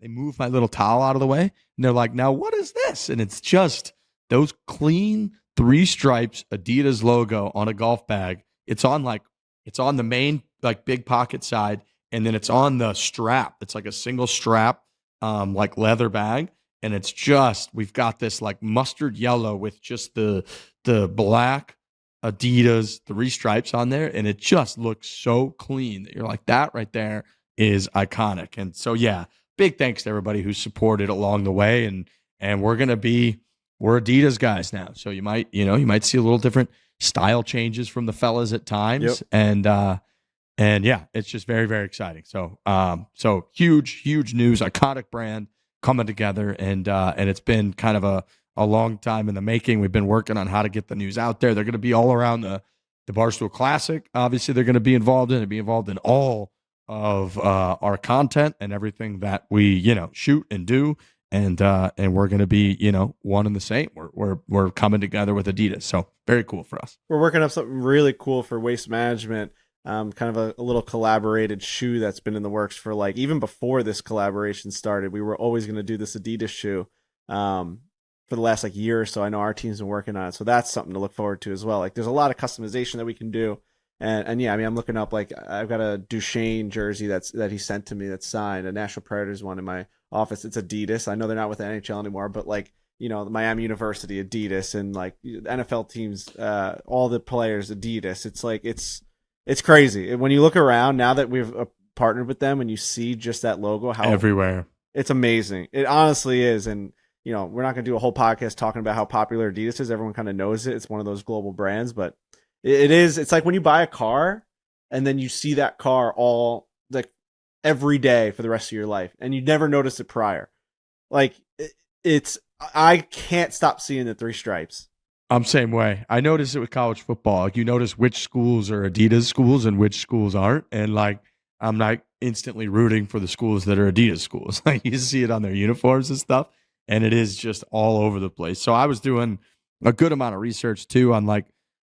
move my little towel out of the way and they're like, now what is this? And it's just those clean 3 stripes Adidas logo on a golf bag. It's on the main like big pocket side. And then it's on the strap. It's like a single strap, like leather bag. And it's just, we've got this like mustard yellow with just the black Adidas 3 stripes on there. And it just looks so clean that you're like, that right there is iconic. And so, yeah, big thanks to everybody who supported along the way. And we're Adidas guys now. So you might see a little different style changes from the fellas at times. Yep. And yeah, it's just very, very exciting. So, so huge news, iconic brand coming together. And it's been kind of a long time in the making. We've been working on how to get the news out there. They're going to be all around the Barstool Classic. Obviously they're going to be involved in all of our content and everything that we shoot and do, and we're going to be one and the same. We're coming together with Adidas, so very cool for us. We're working up something really cool for Waste Management, kind of a little collaborated shoe that's been in the works for like even before this collaboration started. We were always going to do this Adidas shoe for the last like year or so. I know our team's been working on it, so that's something to look forward to as well. Like there's a lot of customization that we can do. And yeah, I mean, I'm looking up, like, I've got a Duchesne jersey that he sent to me that's signed, a Nashville Predators one in my office. It's Adidas. I know they're not with the NHL anymore, but like, the Miami University, Adidas, and like NFL teams, all the players, Adidas. It's like, it's crazy. When you look around now that we've partnered with them and you see just that logo, how everywhere, it's amazing. It honestly is. And, we're not going to do a whole podcast talking about how popular Adidas is. Everyone kind of knows it. It's one of those global brands, but it's like when you buy a car and then you see that car all like every day for the rest of your life and you never noticed it prior. Like I can't stop seeing the 3 stripes. I'm same way. I notice it with college football. Like you notice which schools are Adidas schools and which schools aren't. And like, I'm not instantly rooting for the schools that are Adidas schools. Like you see it on their uniforms and stuff. And it is just all over the place. So I was doing a good amount of research too on like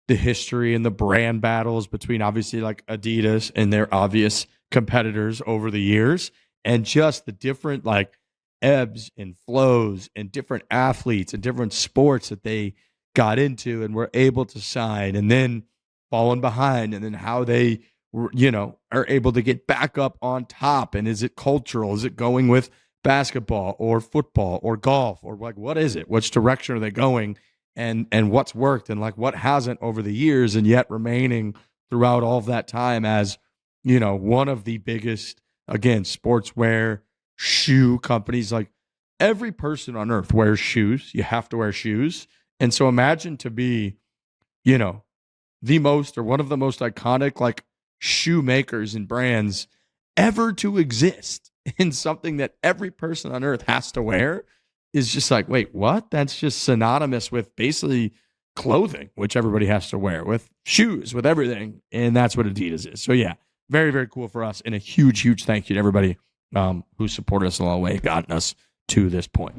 the history and the brand battles between obviously like Adidas and their obvious competitors over the years, and just the different like ebbs and flows and different athletes and different sports that they got into and were able to sign and then falling behind, and then how they are able to get back up on top. And is it cultural? Is it going with basketball or football or golf, or like what is it? Which direction are they going? And what's worked and like what hasn't over the years, and yet remaining throughout all of that time as, one of the biggest, again, sportswear shoe companies. Like every person on earth wears shoes. You have to wear shoes. And so imagine to be, the most or one of the most iconic like shoe makers and brands ever to exist in something that every person on earth has to wear is just like, wait, what? That's just synonymous with basically clothing, which everybody has to wear, with shoes, with everything. And that's what Adidas is. So yeah, very, very cool for us. And a huge thank you to everybody who supported us along the way, gotten us to this point.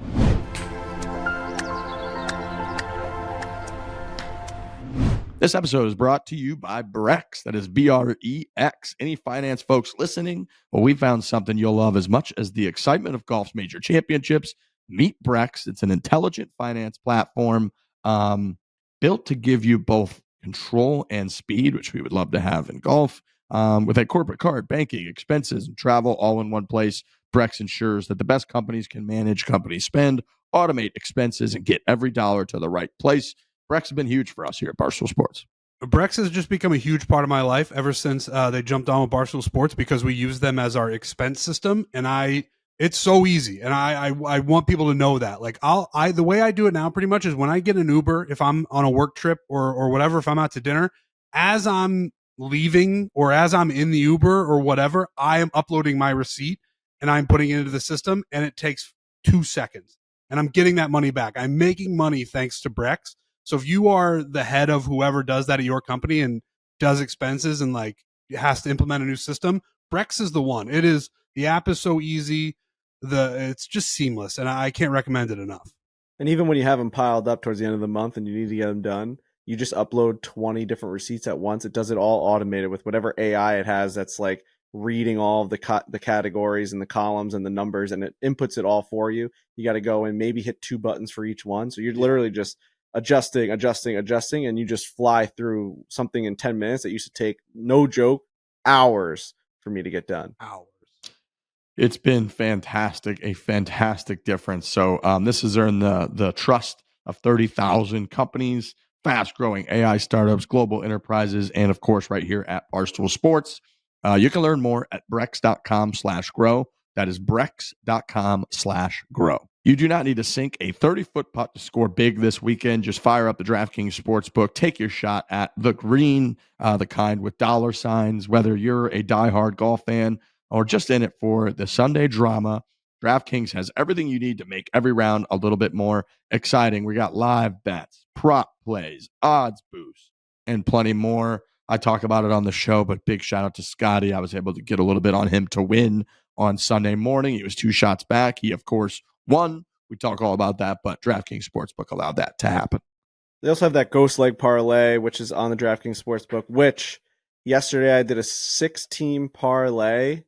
This episode is brought to you by Brex. That is BREX. Any finance folks listening? Well, we found something you'll love as much as the excitement of golf's major championships. Meet Brex. It's an intelligent finance platform built to give you both control and speed, which we would love to have in golf. With a corporate card, banking, expenses, and travel all in one place, Brex ensures that the best companies can manage company spend, automate expenses, and get every dollar to the right place. Brex has been huge for us here at Barstool Sports. Brex has just become a huge part of my life ever since they jumped on with Barstool Sports, because we use them as our expense system, and it's so easy, and I want people to know that. Like the way I do it now pretty much is when I get an Uber, if I'm on a work trip or whatever, if I'm out to dinner, as I'm leaving or as I'm in the Uber or whatever, I am uploading my receipt and I'm putting it into the system, and it takes 2 seconds, and I'm getting that money back. I'm making money thanks to Brex. So if you are the head of whoever does that at your company and does expenses and like has to implement a new system, Brex is the one. The app is so easy. It's just seamless, and I can't recommend it enough. And even when you have them piled up towards the end of the month and you need to get them done, you just upload 20 different receipts at once. It does it all automated with whatever AI it has that's like reading all of the categories and the columns and the numbers, and it inputs it all for you. You got to go and maybe hit 2 buttons for each one. So you're literally just adjusting, and you just fly through something in 10 minutes that used to take, no joke, hours for me to get done. Hours. It's been fantastic, a fantastic difference. So this has earned the trust of 30,000 companies, fast-growing AI startups, global enterprises, and of course right here at Barstool Sports. You can learn more at brex.com/grow. That is brex.com/grow. You do not need to sink a 30-foot putt to score big this weekend. Just fire up the DraftKings Sportsbook. Take your shot at the green, the kind with dollar signs. Whether you're a diehard golf fan or just in it for the Sunday drama, DraftKings has everything you need to make every round a little bit more exciting. We got live bets, prop plays, odds boosts, and plenty more. I talk about it on the show, but big shout out to Scottie. I was able to get a little bit on him to win on Sunday morning. He was 2 shots back. He, of course, won. We talk all about that, but DraftKings Sportsbook allowed that to happen. They also have that ghost leg parlay, which is on the DraftKings Sportsbook, which yesterday I did a 6-team parlay,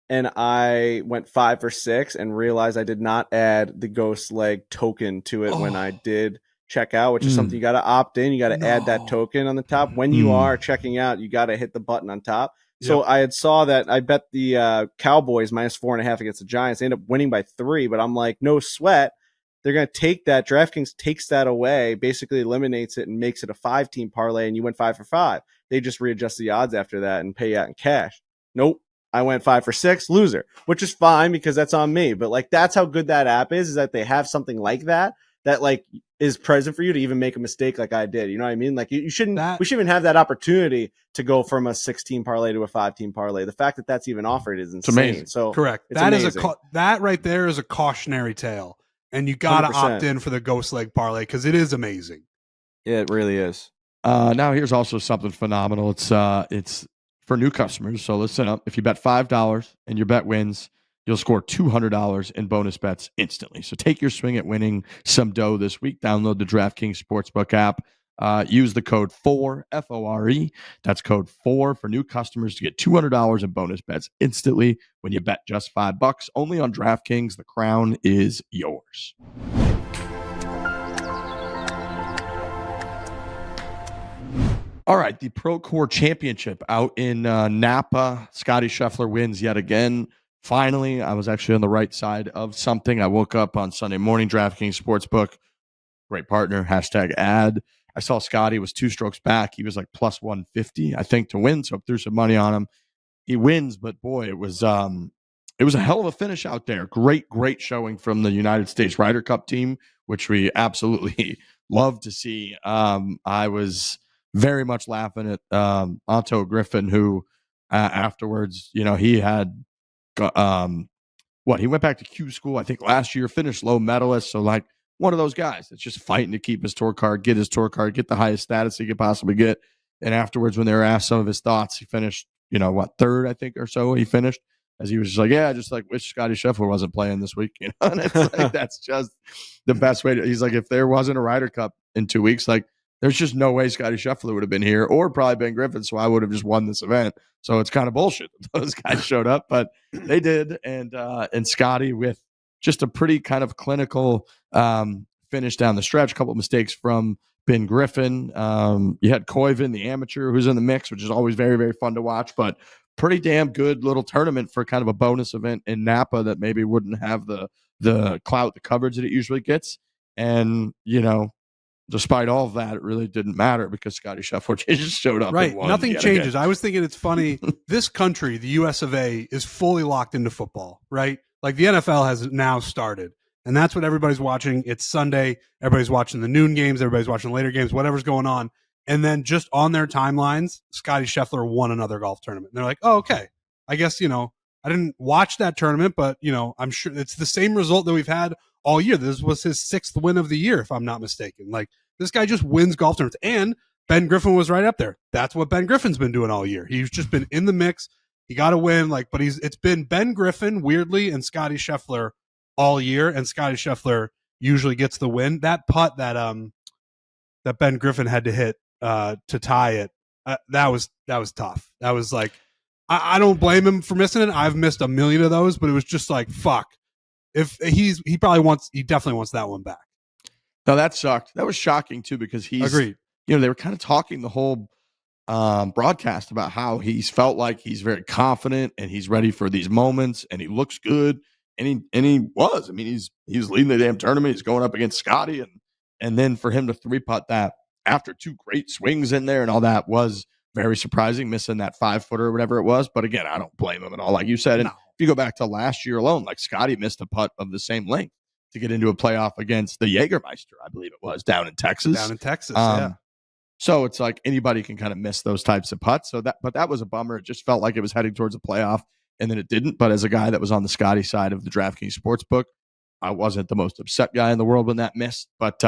and I went 5 for 6 and realized I did not add the ghost leg token to it when I did check out, which is something you got to opt in. You got to add that token on the top. When you are checking out, you got to hit the button on top. So I had saw that. I bet the Cowboys -4.5 against the Giants. They end up winning by 3, but I'm like, no sweat. They're going to take that. DraftKings takes that away, basically eliminates it and makes it a 5-team parlay, and you went 5 for 5. They just readjust the odds after that and pay you out in cash. Nope. I went 5 for 6, loser, which is fine because that's on me. But like, that's how good that app is that they have something like that like is present for you to even make a mistake like I did. You know what I mean? Like we shouldn't even have that opportunity to go from a 6-team parlay to a 5-team parlay. The fact that that's even offered is insane. Amazing. So correct. That amazing. That right there is a cautionary tale, and you got to opt in for the ghost leg parlay because it is amazing. It really is. Now here's also something phenomenal. It's for new customers. So listen up. If you bet $5 and your bet wins, you'll score $200 in bonus bets instantly. So take your swing at winning some dough this week. Download the DraftKings Sportsbook app. Use the code FORE, F-O-R-E. That's code FORE for new customers to get $200 in bonus bets instantly when you bet just $5. Only on DraftKings. The crown is yours. All right, the Procore Championship out in Napa. Scottie Schauffele wins yet again. Finally, I was actually on the right side of something. I woke up on Sunday morning, DraftKings Sportsbook, great partner, #ad. I saw Scottie was 2 strokes back. He was like +150, I think, to win. So I threw some money on him. He wins, but boy, it was a hell of a finish out there. Great showing from the United States Ryder Cup team, which we absolutely love to see. I was very much laughing at Anto Griffin, who afterwards, he had he went back to Q school, I think last year, finished low medalist. So like one of those guys that's just fighting to keep his tour card, get the highest status he could possibly get. And afterwards, when they were asked some of his thoughts, he finished, 3rd, I think, or so he finished, as he was just like, yeah, just like wish Scottie Schauffele wasn't playing this week. And it's like, that's just the best way to, he's like, if there wasn't a Ryder Cup in 2 weeks, like there's just no way Scottie Schauffele would have been here, or probably Ben Griffin, so I would have just won this event. So it's kind of bullshit that those guys showed up, but they did. And Scottie with just a pretty kind of clinical finish down the stretch. A couple of mistakes from Ben Griffin. You had Koiven, the amateur, who's in the mix, which is always very, very fun to watch, but pretty damn good little tournament for kind of a bonus event in Napa that maybe wouldn't have the clout, the coverage that it usually gets. And, despite all of that, it really didn't matter because Scottie Schauffele just showed up. Right. And won Nothing yet changes. again. I was thinking it's funny. This country, the US of A, is fully locked into football, right? Like the NFL has now started. And that's what everybody's watching. It's Sunday. Everybody's watching the noon games. Everybody's watching the later games, whatever's going on. And then just on their timelines, Scottie Schauffele won another golf tournament. And they're like, oh, okay. I guess, I didn't watch that tournament, but, I'm sure it's the same result that we've had all year. This was his 6th win of the year, if I'm not mistaken. Like, this guy just wins golf tournaments. And Ben Griffin was right up there. That's what Ben Griffin's been doing all year. He's just been in the mix. He got to win. But it's been Ben Griffin, weirdly, and Scottie Schauffele all year. And Scottie Schauffele usually gets the win. That putt that Ben Griffin had to hit to tie it, that was tough. That was like, I don't blame him for missing it. I've missed a million of those, but it was just like, fuck. If he definitely wants that one back. No, that sucked. That was shocking too, because Agreed. They were kind of talking the whole broadcast about how he's felt like he's very confident and he's ready for these moments and he looks good. And he was. I mean, he was leading the damn tournament. He's going up against Scottie, and then for him to 3-putt that after 2 great swings in there and all that was very surprising, missing that 5-footer or whatever it was. But again, I don't blame him at all, like you said. And if you go back to last year alone, like Scottie missed a putt of the same length to get into a playoff against the Jägermeister, I believe it was, down in Texas. Yeah. So it's like anybody can kind of miss those types of putts. But that was a bummer. It just felt like it was heading towards a playoff, and then it didn't. But as a guy that was on the Scottie side of the DraftKings Sportsbook, I wasn't the most upset guy in the world when that missed. But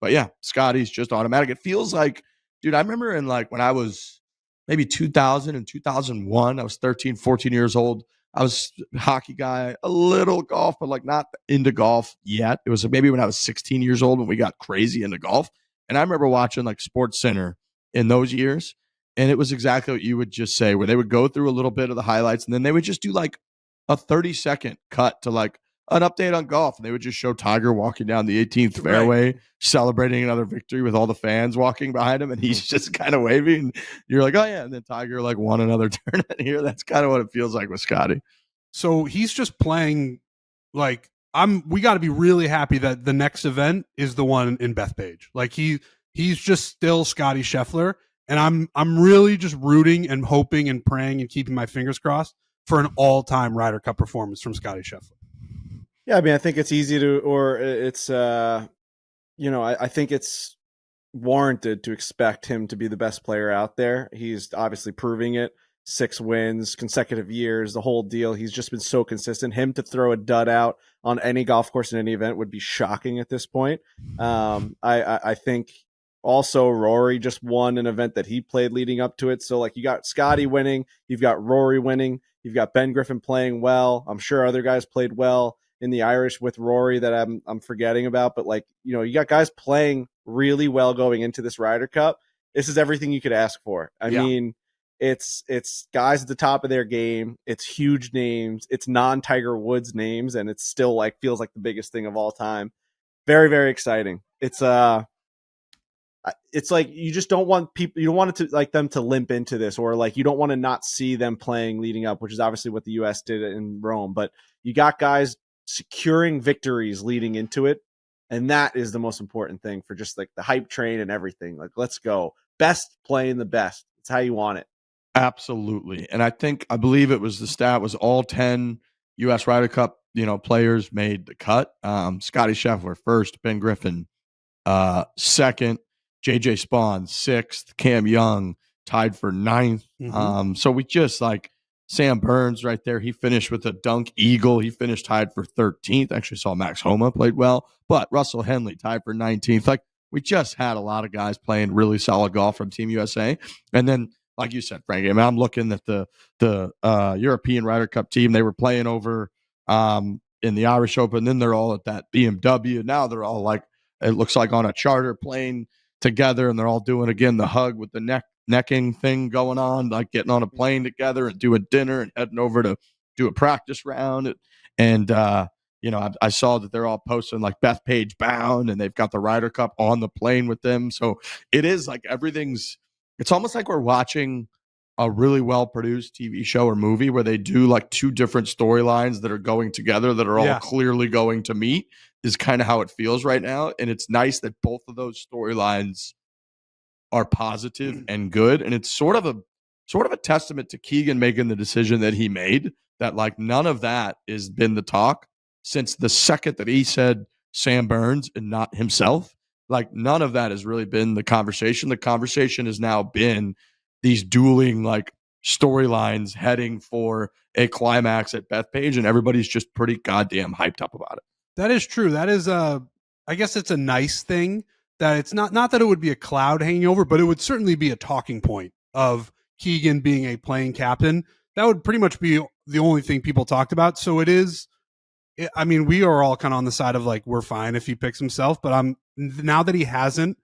yeah, Scottie's just automatic. It feels like, dude, I remember in when I was maybe 2000 and 2001, I was 13, 14 years old. I was a hockey guy, a little golf, but not into golf yet. It was maybe when I was 16 years old when we got crazy into golf. And I remember watching Sports Center in those years. And it was exactly what you would just say, where they would go through a little bit of the highlights and then they would just do a 30-second cut to an update on golf. And they would just show Tiger walking down the 18th fairway, celebrating another victory with all the fans walking behind him. And he's just kind of waving. And you're like, oh, yeah. And then Tiger won another tournament here. That's kind of what it feels like with Scottie. So he's just playing we got to be really happy that the next event is the one in Bethpage. He's just still Scottie Schauffele. And I'm really just rooting and hoping and praying and keeping my fingers crossed for an all-time Ryder Cup performance from Scottie Schauffele. Yeah, I mean, I think it's easy to, or it's, I think it's warranted to expect him to be the best player out there. He's obviously proving it. 6 wins, consecutive years, the whole deal. He's just been so consistent. Him to throw a dud out on any golf course in any event would be shocking at this point. I think also Rory just won an event that he played leading up to it. So you got Scottie winning, you've got Rory winning, you've got Ben Griffin playing well. I'm sure other guys played well in the Irish with Rory that I'm forgetting about, but you got guys playing really well going into this Ryder Cup. This is everything you could ask for. I mean, it's guys at the top of their game. It's huge names. It's non-Tiger Woods names, and it's still feels like the biggest thing of all time. Very, very exciting. It's you just don't want people. You don't want it to them to limp into this, or you don't want to not see them playing leading up, which is obviously what the U.S. did in Rome. But you got guys securing victories leading into it, and that is the most important thing for just the hype train and everything. Let's go, best playing the best. It's how you want it. Absolutely. And I believe it was the stat was all 10 U.S. Ryder Cup, players made the cut. Scottie Schauffele first, Ben Griffin second, JJ Spawn 6th, Cam Young tied for 9th. Mm-hmm. So we just Sam Burns right there. He finished with a dunk eagle. He finished tied for 13th. Actually saw Max Homa played well, but Russell Henley tied for 19th. We just had a lot of guys playing really solid golf from Team USA. And then, like you said, Frankie, I mean, I'm looking at the European Ryder Cup team. They were playing over in the Irish Open. Then they're all at that BMW. Now they're all it looks like on a charter plane together, and they're all doing again the hug with the necking thing going on, like getting on a plane together and doing dinner and heading over to do a practice round. And I saw that they're all posting like Bethpage bound, and they've got the Ryder Cup on the plane with them. So it is like it's almost like we're watching a really well produced TV show or movie where they do like two different storylines that are going together that are all clearly going to meet, is kind of how it feels right now. And it's nice that both of those storylines are positive and good. And it's sort of a testament to Keegan making the decision that he made, that like none of that has been the talk since the second that he said Sam Burns and not himself. Like none of that has really been the conversation. The conversation has now been these dueling like storylines heading for a climax at Bethpage, and everybody's just pretty goddamn hyped up about it. That is true. That is I guess it's a nice thing that it's not that it would be a cloud hanging over, but it would certainly be a talking point of Keegan being a playing captain. That would pretty much be the only thing people talked about. So I mean, we are all kind of on the side of like, we're fine if he picks himself, but now that he hasn't,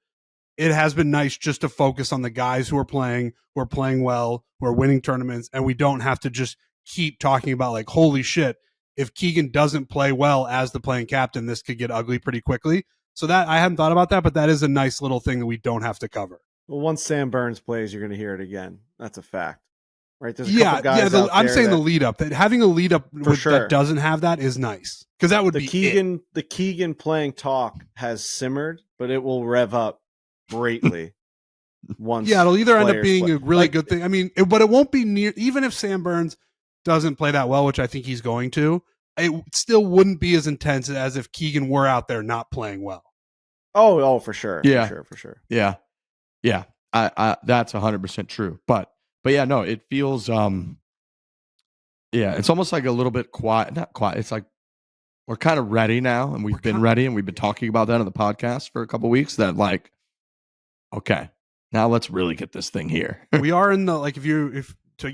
it has been nice just to focus on the guys who are playing well, who are winning tournaments, and we don't have to just keep talking about like, holy shit, if Keegan doesn't play well as the playing captain, this could get ugly pretty quickly. So that I hadn't thought about that, but that is a nice little thing that we don't have to cover. Well, once Sam Burns plays, you're going to hear it again. That's a fact, right? There's a couple guys I'm saying the lead up, that having a lead up that doesn't have that is nice, because that would be the Keegan playing talk has simmered, but it will rev up greatly once. Yeah, it'll either end up being a really good thing. I mean, but it won't be near. Even if Sam Burns doesn't play that well, which I think he's going to, it still wouldn't be as intense as if Keegan were out there not playing well. Oh, for sure. Yeah, for sure. Yeah. I that's 100% true. But yeah, no, it feels it's almost like a little bit quiet. Not quiet. It's like we're kind of ready now, and we've been ready, and we've been talking about that on the podcast for a couple of weeks. That like, okay, now let's really get this thing here. We are in the like if you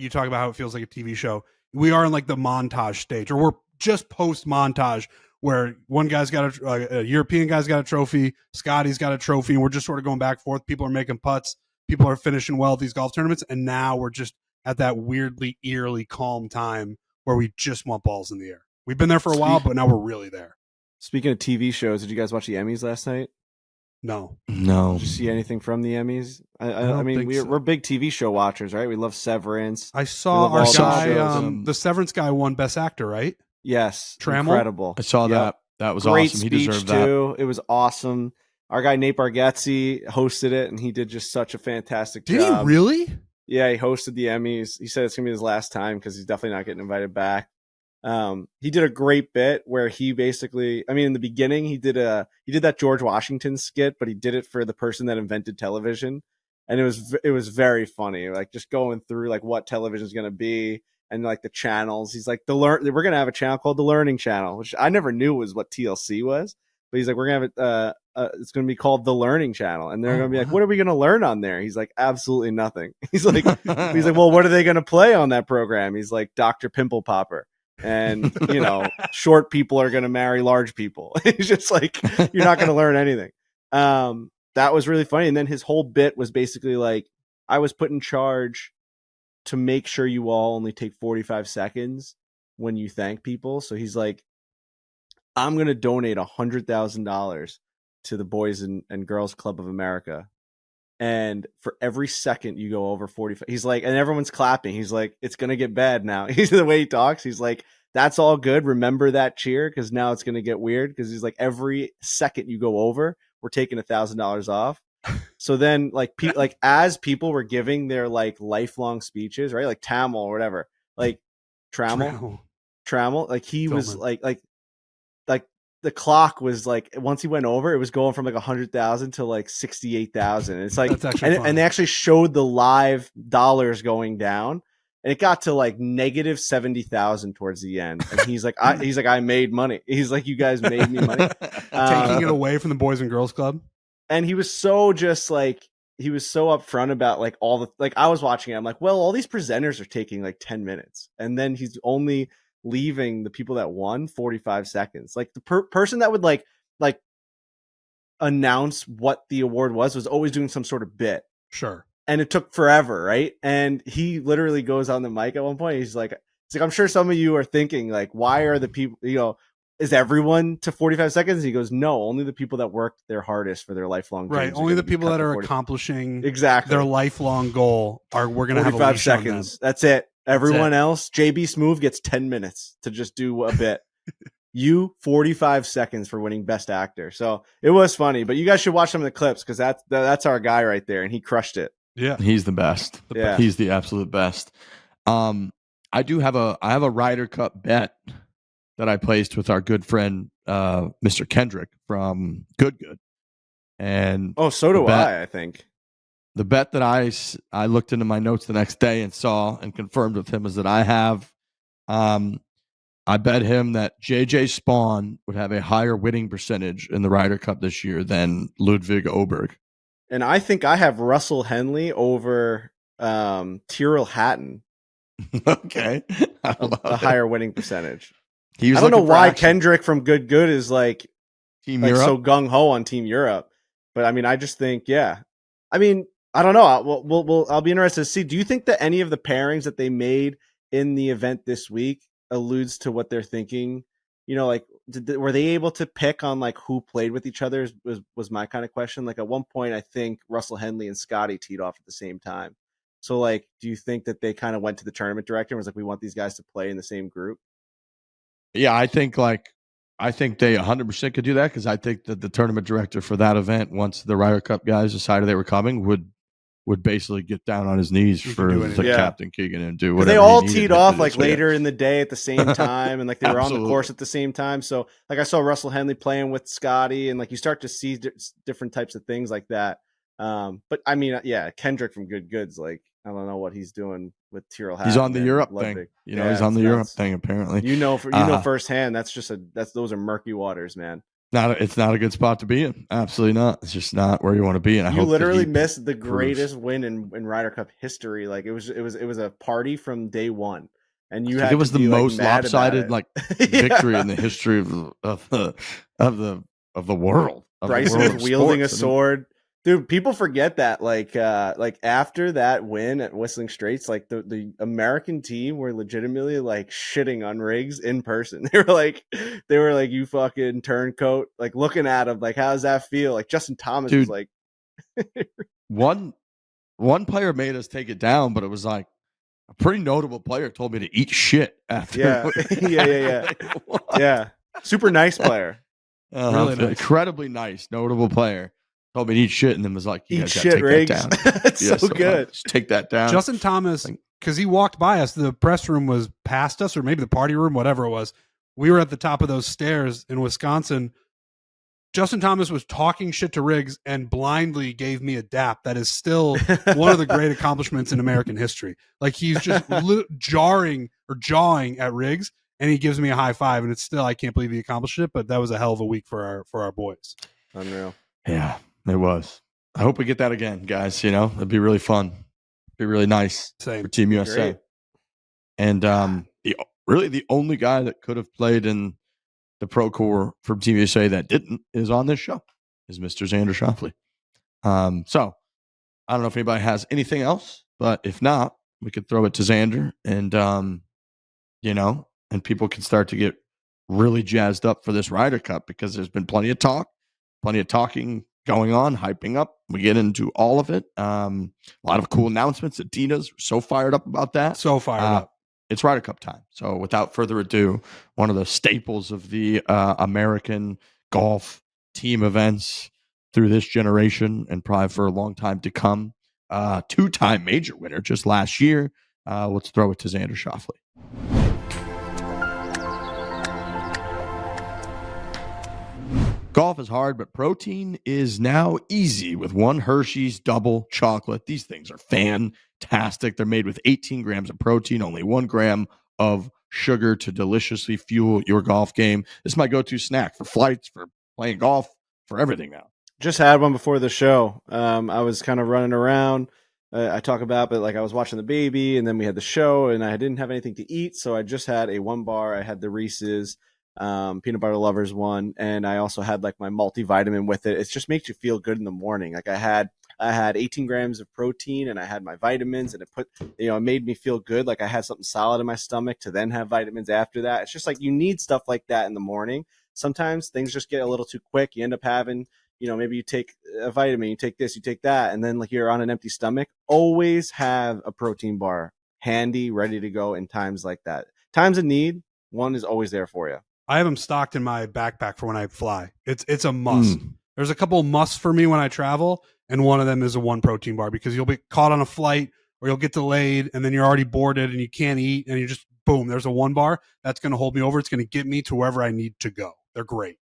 talk about how it feels like a TV show, we are in like the montage stage, or we're just post montage, where one guy's got a European guy's got a trophy, Scottie's got a trophy, and we're just sort of going back and forth. People are making putts, people are finishing well at these golf tournaments, and now we're just at that weirdly, eerily calm time where we just want balls in the air. We've been there for a while, but now we're really there. Speaking of TV shows, did you guys watch the Emmys last night? No. Did you see anything from the Emmys? I mean, we're big TV show watchers, right? We love Severance. I saw our guy, the Severance guy won Best Actor, right? Yes. Trammell? Incredible. I saw that. That was great awesome. He speech deserved that. too. It was awesome. Our guy Nate Bargatze hosted it, and he did just such a fantastic job. Did he really? Yeah, he hosted the Emmys. He said it's gonna be his last time because he's definitely not getting invited back. He did a great bit where he basically, I mean, in the beginning, he did that George Washington skit, but he did it for the person that invented television, and it was very funny. Like just going through like what television is gonna be and like the channels. He's like we're gonna have a channel called the Learning Channel, which I never knew was what TLC was. But he's like, we're gonna have it. It's gonna be called the Learning Channel, and they're gonna be like, what are we gonna learn on there? He's like, absolutely nothing. He's like, well, what are they gonna play on that program? He's like, Dr. Pimple Popper, and short people are gonna marry large people. He's just like, you're not gonna learn anything. That was really funny, and then his whole bit was basically like, I was put in charge to make sure you all only take 45 seconds when you thank people. So he's like, I'm going to donate $100,000 to the Boys and Girls Club of America. And for every second you go over 45, he's like, and everyone's clapping. He's like, it's going to get bad now. He's the way he talks. He's like, that's all good. Remember that cheer, because now it's going to get weird. Because he's like, every second you go over, we're taking $1,000 off. So then like as people were giving their like lifelong speeches, right? Like Tamil or whatever, like Trammell, like he Tillman. Was like the clock was like, once he went over, it was going from like 100,000 to like 68,000. It's like, and they actually showed the live dollars going down, and it got to like negative 70,000 towards the end. And he's like, I made money. He's like, you guys made me money. Taking it away from the Boys and Girls Club. And he was so upfront about like all the, like I was watching it. I'm like, well, all these presenters are taking like 10 minutes. And then he's only leaving the people that won 45 seconds. Like the person that would like announce what the award was always doing some sort of bit. Sure. And it took forever, right? And he literally goes on the mic at one point. He's like, I'm sure some of you are thinking, like, why are the people, is everyone to 45 seconds? And he goes, no, only the people that worked their hardest for their lifelong dreams. Right. Only the people that are accomplishing their lifelong goal we're going to have a 45 seconds. That's it. Everyone else, JB Smoove gets 10 minutes to just do a bit. You 45 seconds for winning Best Actor. So it was funny, but you guys should watch some of the clips because that's our guy right there, and he crushed it. Yeah, he's the best. He's the absolute best. I have a Ryder Cup bet that I placed with our good friend Mr. Kendrick from Good, and so do I think the bet that I looked into my notes the next day and saw and confirmed with him is that I bet him that JJ Spawn would have a higher winning percentage in the Ryder Cup this year than Ludwig Oberg. And I think I have Russell Henley over Tyrrell Hatton. Okay. A higher winning percentage. I don't know why Kendrick from Good is like Team Europe? so gung-ho on Team Europe. But I mean, I just think, I mean, I don't know. I'll be interested to see. Do you think that any of the pairings that they made in the event this week alludes to what they're thinking? Like, were they able to pick on like who played with each other? Was my kind of question. Like at one point, I think Russell Henley and Scottie teed off at the same time. So like, do you think that they kind of went to the tournament director and was like, we want these guys to play in the same group? Yeah, I think they 100% could do that because I think that the tournament director for that event, once the Ryder Cup guys decided they were coming, would basically get down on his knees for the Captain Keegan and do whatever. They all teed off like later in the day at the same time, and like they were on the course at the same time. So like I saw Russell Henley playing with Scottie, and like you start to see different types of things like that. But I mean, Kendrick from Good's like, I don't know what he's doing with Tyrrell Hatton. He's on the Europe thing. He's on the Europe thing apparently. Firsthand. Those are murky waters, man. It's not a good spot to be in. Absolutely not. It's just not where you want to be. And you literally missed the greatest win in Ryder Cup history. Like it was a party from day one, and it was the most lopsided victory in the history of the world. Bryson was wielding a sword. Dude, people forget that. Like after that win at Whistling Straits, like the American team were legitimately like shitting on Riggs in person. They were like, you fucking turncoat. Like looking at him, like, how does that feel? Like Justin Thomas was like, one player made us take it down, but it was like a pretty notable player told me to eat shit after. Yeah. Super nice player. Really nice. Incredibly nice, notable player. Told me to eat shit and then was like, eat shit, Riggs. That's so good. Just take that down. Justin Thomas, because he walked by us, the press room was past us, or maybe the party room, whatever it was. We were at the top of those stairs in Wisconsin. Justin Thomas was talking shit to Riggs and blindly gave me a dap. That is still one of the great accomplishments in American history. Like he's just jawing at Riggs, and he gives me a high five, and it's still, I can't believe he accomplished it, but that was a hell of a week for our boys. Unreal. Yeah. It was. I hope we get that again, guys. It'd be really fun. It'd be really nice for Team USA. Great. And the only guy that could have played in the Procore from Team USA that didn't is on this show, is Mr. Xander Schauffele. So I don't know if anybody has anything else, but if not, we could throw it to Xander and and people can start to get really jazzed up for this Ryder Cup because there's been plenty of talking going on, hyping up. We get into all of it. A lot of cool announcements. Adidas, so fired up about that. So fired up. It's Ryder Cup time. So without further ado, one of the staples of the American golf team events through this generation and probably for a long time to come. Two-time major winner just last year. Let's throw it to Xander Schauffele. Golf is hard, but protein is now easy with one Hershey's double chocolate. These things are fantastic. They're made with 18 grams of protein, only 1 gram of sugar to deliciously fuel your golf game. This is my go-to snack for flights, for playing golf, for everything now. Just had one before the show. I was kind of running around. I talk about, but like I was watching the baby, and then we had the show, and I didn't have anything to eat, so I just had a 1 bar. I had the Reese's. Peanut butter lovers one, and I also had like my multivitamin with it. It just makes you feel good in the morning. Like I had 18 grams of protein, and I had my vitamins, and it made me feel good. Like I had something solid in my stomach to then have vitamins after that. It's just like you need stuff like that in the morning. Sometimes things just get a little too quick. You end up having, maybe you take a vitamin, you take this, you take that, and then like you're on an empty stomach. Always have a protein bar handy, ready to go in times like that. Times of need, one is always there for you. I have them stocked in my backpack for when I fly. It's a must. There's a couple of musts for me when I travel, and one of them is a one protein bar, because you'll be caught on a flight or you'll get delayed and then you're already boarded and you can't eat, and you just boom, there's a one bar that's going to hold me over. It's going to get me to wherever I need to go. They're great.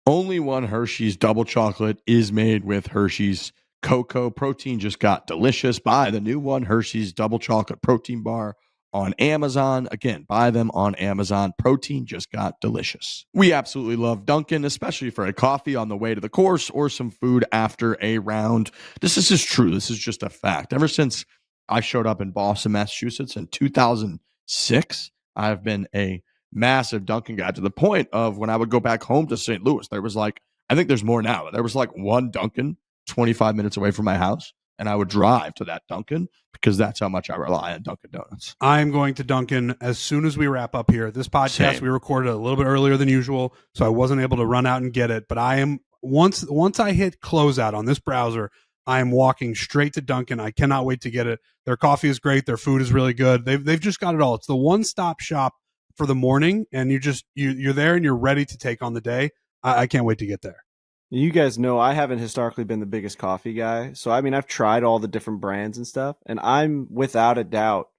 Only one Hershey's double chocolate is made with Hershey's cocoa. Protein just got delicious. Buy the new one, Hershey's double chocolate protein bar, on Amazon. Again, buy them on Amazon. Protein just got delicious. We absolutely love Dunkin', especially for a coffee on the way to the course or some food after a round. This is just true. This is just a fact. Ever since I showed up in Boston, Massachusetts in 2006, I've been a massive Dunkin' guy, to the point of when I would go back home to St. Louis, there was like, I think there's more now. There was like one Dunkin' 25 minutes away from my house, and I would drive to that Dunkin' because that's how much I rely on Dunkin' Donuts. I'm going to Dunkin' as soon as we wrap up here. This podcast, we recorded a little bit earlier than usual, so I wasn't able to run out and get it. But I am, once I hit closeout on this browser, I am walking straight to Dunkin'. I cannot wait to get it. Their coffee is great. Their food is really good. They've just got it all. It's the one-stop shop for the morning, and you're there and you're ready to take on the day. I can't wait to get there. You guys know I haven't historically been the biggest coffee guy. So, I mean, I've tried all the different brands and stuff, and I'm without a doubt,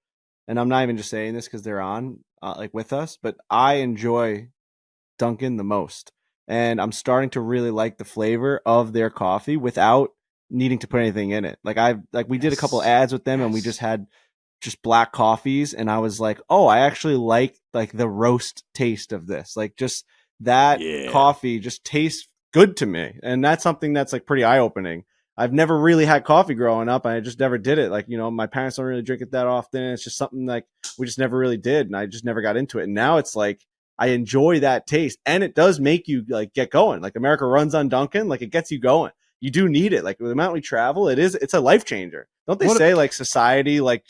and I'm not even just saying this because they're on like with us, but I enjoy Dunkin' the most. And I'm starting to really like the flavor of their coffee without needing to put anything in it. We did a couple ads with them, and we just had just black coffees, and I was like, oh, I actually like the roast taste of this. Like just that coffee just tastes good to me. And that's something that's like pretty eye-opening. I've never really had coffee growing up. I just never did it. Like, my parents don't really drink it that often. It's just something like we just never really did. And I just never got into it. And now it's like, I enjoy that taste, and it does make you like get going. Like America runs on Dunkin', like it gets you going. You do need it. Like with the amount we travel, it's a life changer. Don't they say like society, like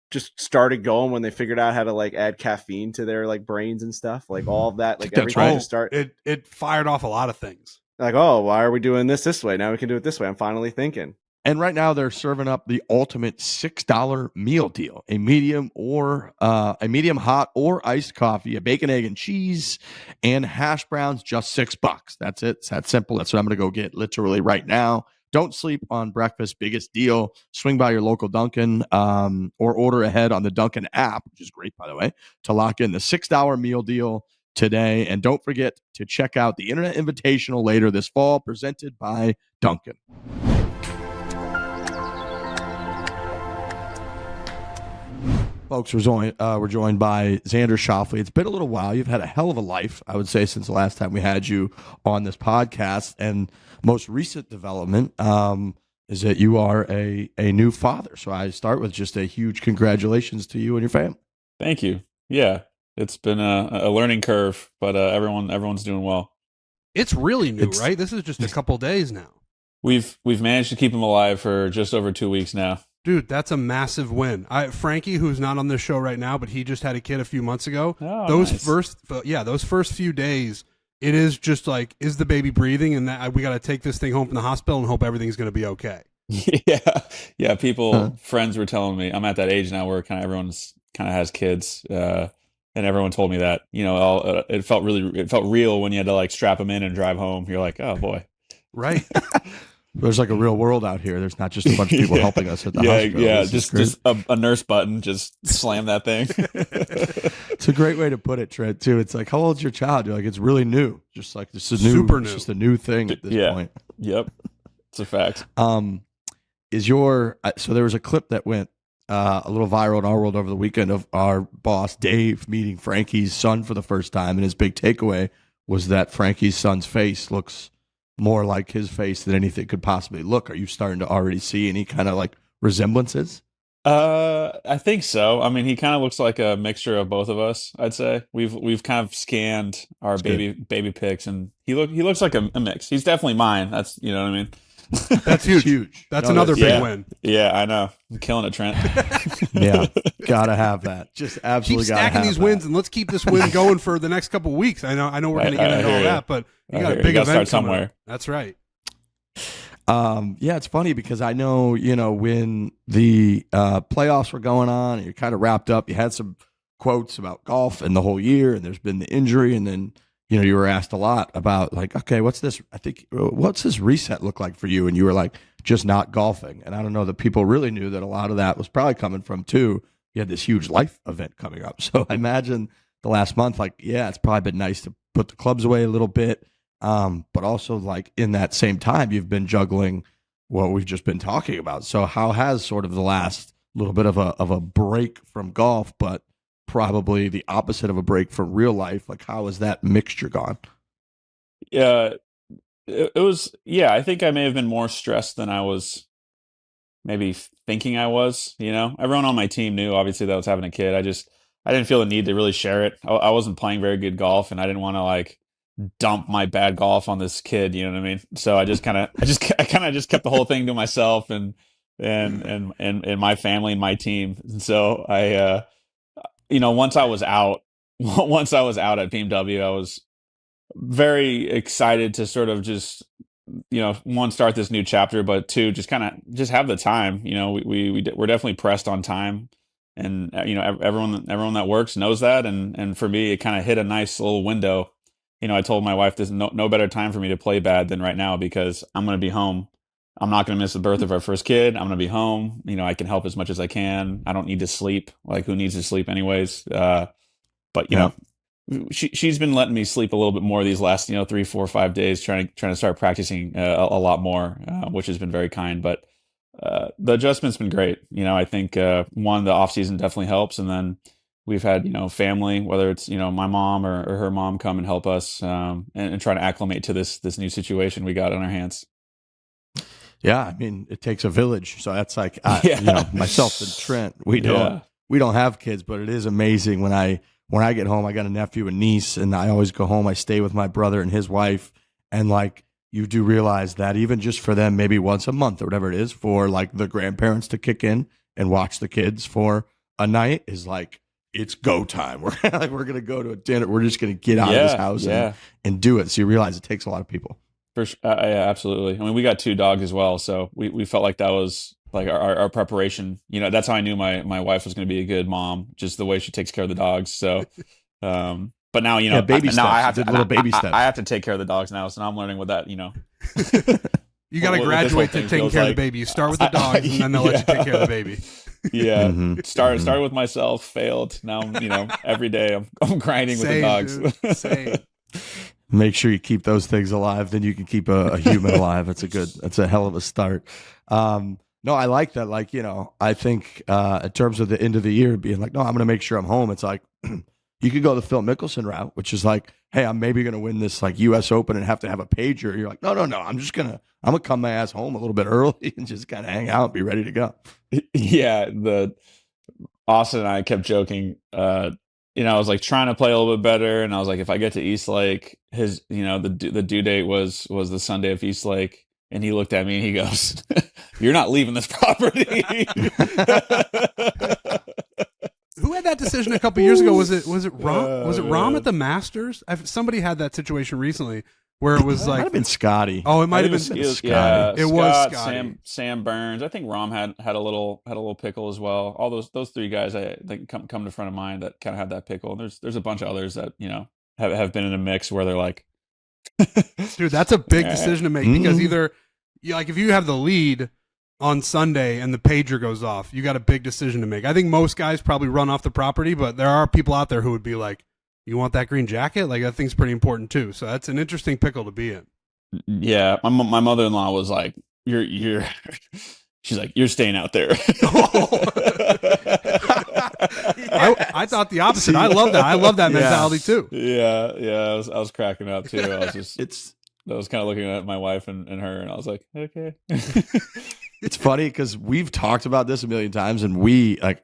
just started going when they figured out how to like add caffeine to their like brains and stuff, like all of that, like everything just start. It fired off a lot of things. Like, oh, why are we doing this way? Now we can do it this way. I'm finally thinking. And right now they're serving up the ultimate $6 meal deal: a medium hot or iced coffee, a bacon, egg, and cheese, and hash browns, just $6. That's it. It's that simple. That's what I'm going to go get literally right now. Don't sleep on breakfast. Biggest deal. Swing by your local Dunkin' or order ahead on the Dunkin' app, which is great, by the way, to lock in the $6 meal deal today. And don't forget to check out the Internet Invitational later this fall, presented by Dunkin'. Folks, we're joined by Xander Schauffele. It's been a little while. You've had a hell of a life, I would say, since the last time we had you on this podcast. And most recent development is that you are a new father. So I start with just a huge congratulations to you and your family. Thank you. Yeah, it's been a learning curve, but everyone's doing well. It's really new, right? This is just a couple days now. We've managed to keep him alive for just over 2 weeks now. Dude, that's a massive win. Frankie, who's not on this show right now, but he just had a kid a few months ago. Oh, those nice. first few days, it is just like, is the baby breathing? And that we got to take this thing home from the hospital and hope everything's going to be okay. Yeah. Friends were telling me, I'm at that age now where everyone's has kids, and everyone told me that. It felt real when you had to like strap them in and drive home. You're like, oh boy, right. There's like a real world out here. There's not just a bunch of people helping us at the hospital. Yeah, just a nurse button, just slam that thing. It's a great way to put it, Trent, too. It's like, how old's your child? You're like, it's really new. Just like, this is new. Super new. It's just a new thing at this point. Yep. It's a fact. So there was a clip that went a little viral in our world over the weekend of our boss, Dave, meeting Frankie's son for the first time. And his big takeaway was that Frankie's son's face looks more like his face than anything could possibly look. Are you starting to already see any kind of like resemblances? I think so. I mean, he kind of looks like a mixture of both of us, I'd say. We've kind of scanned our That's good. baby pics, and he looks like a mix. He's definitely mine. That's, you know what I mean? That's It's huge. huge. That's No, another that's big Yeah. win. Yeah, I know. I'm killing it, Trent. Yeah, gotta have that. Just Keep absolutely gotta stacking have these that. wins, and let's keep this win going for the next couple of weeks. I know we're going to get I into hear all you. that, but you I got a hear you. big You gotta event start coming up. somewhere. That's right. Yeah, it's funny because I know, when the playoffs were going on and you're kind of wrapped up, you had some quotes about golf and the whole year, and there's been the injury, and then, you were asked a lot about like, okay, what's this reset look like for you? And you were like, just not golfing. And I don't know that people really knew that a lot of that was probably coming from too. You had this huge life event coming up. So I imagine the last month, like, yeah, it's probably been nice to put the clubs away a little bit. But also, like, in that same time, you've been juggling what we've just been talking about. So how has sort of the last little bit of a break from golf, but probably the opposite of a break from real life, like, how has that mixture gone? Yeah, it was. Yeah, I think I may have been more stressed than I was maybe thinking I was. Everyone on my team knew obviously that I was having a kid. I didn't feel the need to really share it. I wasn't playing very good golf, and I didn't want to like dump my bad golf on this kid. You know what I mean? So I kind of just kept the whole thing to myself and my family and my team. And so once I was out, once I was out at BMW, I was very excited to sort of just one, start this new chapter, but two, just kind of just have the time. We're definitely pressed on time, and everyone that works knows that. And for me, it kind of hit a nice little window. I told my wife there's no better time for me to play bad than right now, because I'm going to be home. I'm not going to miss the birth of our first kid. I'm going to be home. I can help as much as I can. I don't need to sleep. Like, who needs to sleep anyways? But Yeah. she's been letting me sleep a little bit more these last 3, 4, 5 days, trying to start practicing a lot more, which has been very kind. But the adjustment's been great. I think one, the off season definitely helps, and then we've had family, whether it's my mom or her mom, come and help us, and try to acclimate to this new situation we got on our hands. Yeah, I mean, it takes a village. So that's like, Yeah. myself and Trent, we don't have kids, but it is amazing when I get home. I got a nephew and niece, and I always go home. I stay with my brother and his wife, and like, you do realize that even just for them, maybe once a month or whatever it is, for like the grandparents to kick in and watch the kids for a night is like, it's go time. We're gonna go to a dinner. We're just gonna get out of this house and do it. So you realize it takes a lot of people. For sure. Yeah, absolutely. I mean, we got 2 dogs as well, so we felt like that was like our preparation. That's how I knew my wife was going to be a good mom, just the way she takes care of the dogs. So, but now baby steps. I have to little baby steps. I have to take care of the dogs now, so now I'm learning what that. You got to what graduate this to whole thing taking feels care of like. the baby. You start with the dogs, and then they'll let you take care of the baby. Yeah, Mhm. started with myself, failed. Now every day I'm grinding with the dogs. Dude, same. Make sure you keep those things alive. Then you can keep a human alive. That's a hell of a start. No, I like that. Like, I think in terms of the end of the year being like, no, I'm going to make sure I'm home. It's like, you could go the Phil Mickelson route, which is like, hey, I'm maybe going to win this like US Open and have to have a pager. You're like, no. I'm going to come my ass home a little bit early and just kind of hang out and be ready to go. Yeah, Austin and I kept joking. I was like trying to play a little bit better, and I was like, if I get to East Lake, the due date was the Sunday of East Lake, and he looked at me and he goes, "You're not leaving this property." Who had that decision a couple years ago? Was it Rom? Was it Rom at the Masters? Somebody had that situation recently where it was It might like, have been Scotty. oh, it might have been Scotty. Yeah, It was Scott, Scotty. Sam Burns. I think Rom had a little pickle as well. All those 3 guys I think come to front of mind that kind of had that pickle. And there's a bunch of others that have been in a mix where they're like, dude, that's a big All right. decision to make because either like if you have the lead on Sunday and the pager goes off, you got a big decision to make. I think most guys probably run off the property, but there are people out there who would be like, you want that green jacket? Like, that thing's pretty important too. So that's an interesting pickle to be in. Yeah, my mother-in-law was like, you're she's like, you're staying out there. I thought the opposite. I love that. I love that mentality too. Yeah, I was cracking up too. I was just It's I was kind of looking at my wife and her, and I was like, okay. It's funny because we've talked about this a million times, and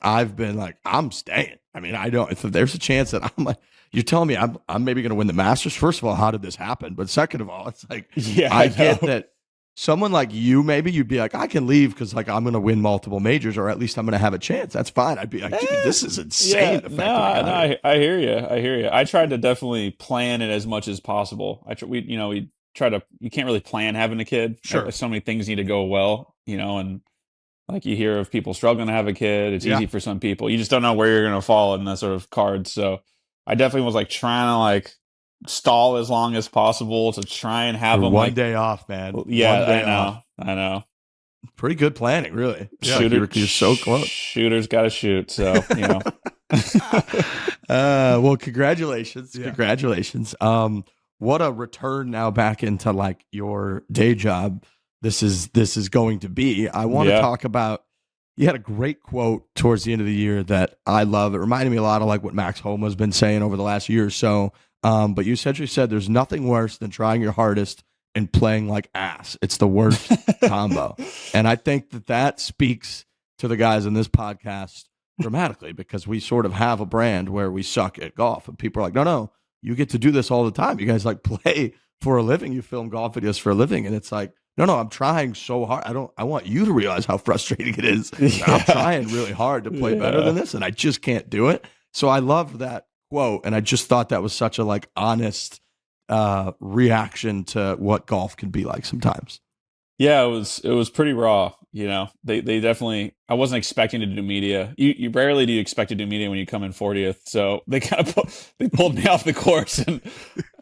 I've been like, I'm staying. I mean, I don't. If there's a chance that I'm like, you're telling me I'm maybe going to win the Masters. First of all, how did this happen? But second of all, it's like, I get that someone like you, maybe you'd be like, I can leave because like I'm going to win multiple majors, or at least I'm going to have a chance. That's fine. I'd be like, dude, this is insane. I hear you. I tried to definitely plan it as much as possible. We try to. You can't really plan having a kid. Sure. So many things need to go well, and like you hear of people struggling to have a kid. It's easy for some people. You just don't know where you're going to fall in that sort of cards. So I definitely was like trying to like stall as long as possible to try and have them one day off, man. Yeah, I know. Pretty good planning, really. Yeah, you're so close. Shooters got to shoot. So well, congratulations. Yeah. Congratulations. What a return now back into like your day job. This is going to be. I want to talk about, you had a great quote towards the end of the year that I love. It reminded me a lot of like what Max Homa's been saying over the last year or so. But you essentially said there's nothing worse than trying your hardest and playing like ass. It's the worst combo. And I think that speaks to the guys in this podcast dramatically, because we sort of have a brand where we suck at golf. And people are like, no, you get to do this all the time. You guys like play for a living. You film golf videos for a living. And it's like, no, I'm trying so hard. I want you to realize how frustrating it is. Yeah. I'm trying really hard to play better than this, and I just can't do it. So I love that quote, and I just thought that was such a like honest reaction to what golf can be like sometimes. Yeah, it was pretty raw. They definitely. I wasn't expecting to do media. You rarely do you expect to do media when you come in 40th. So they kind of they pulled me off the course, and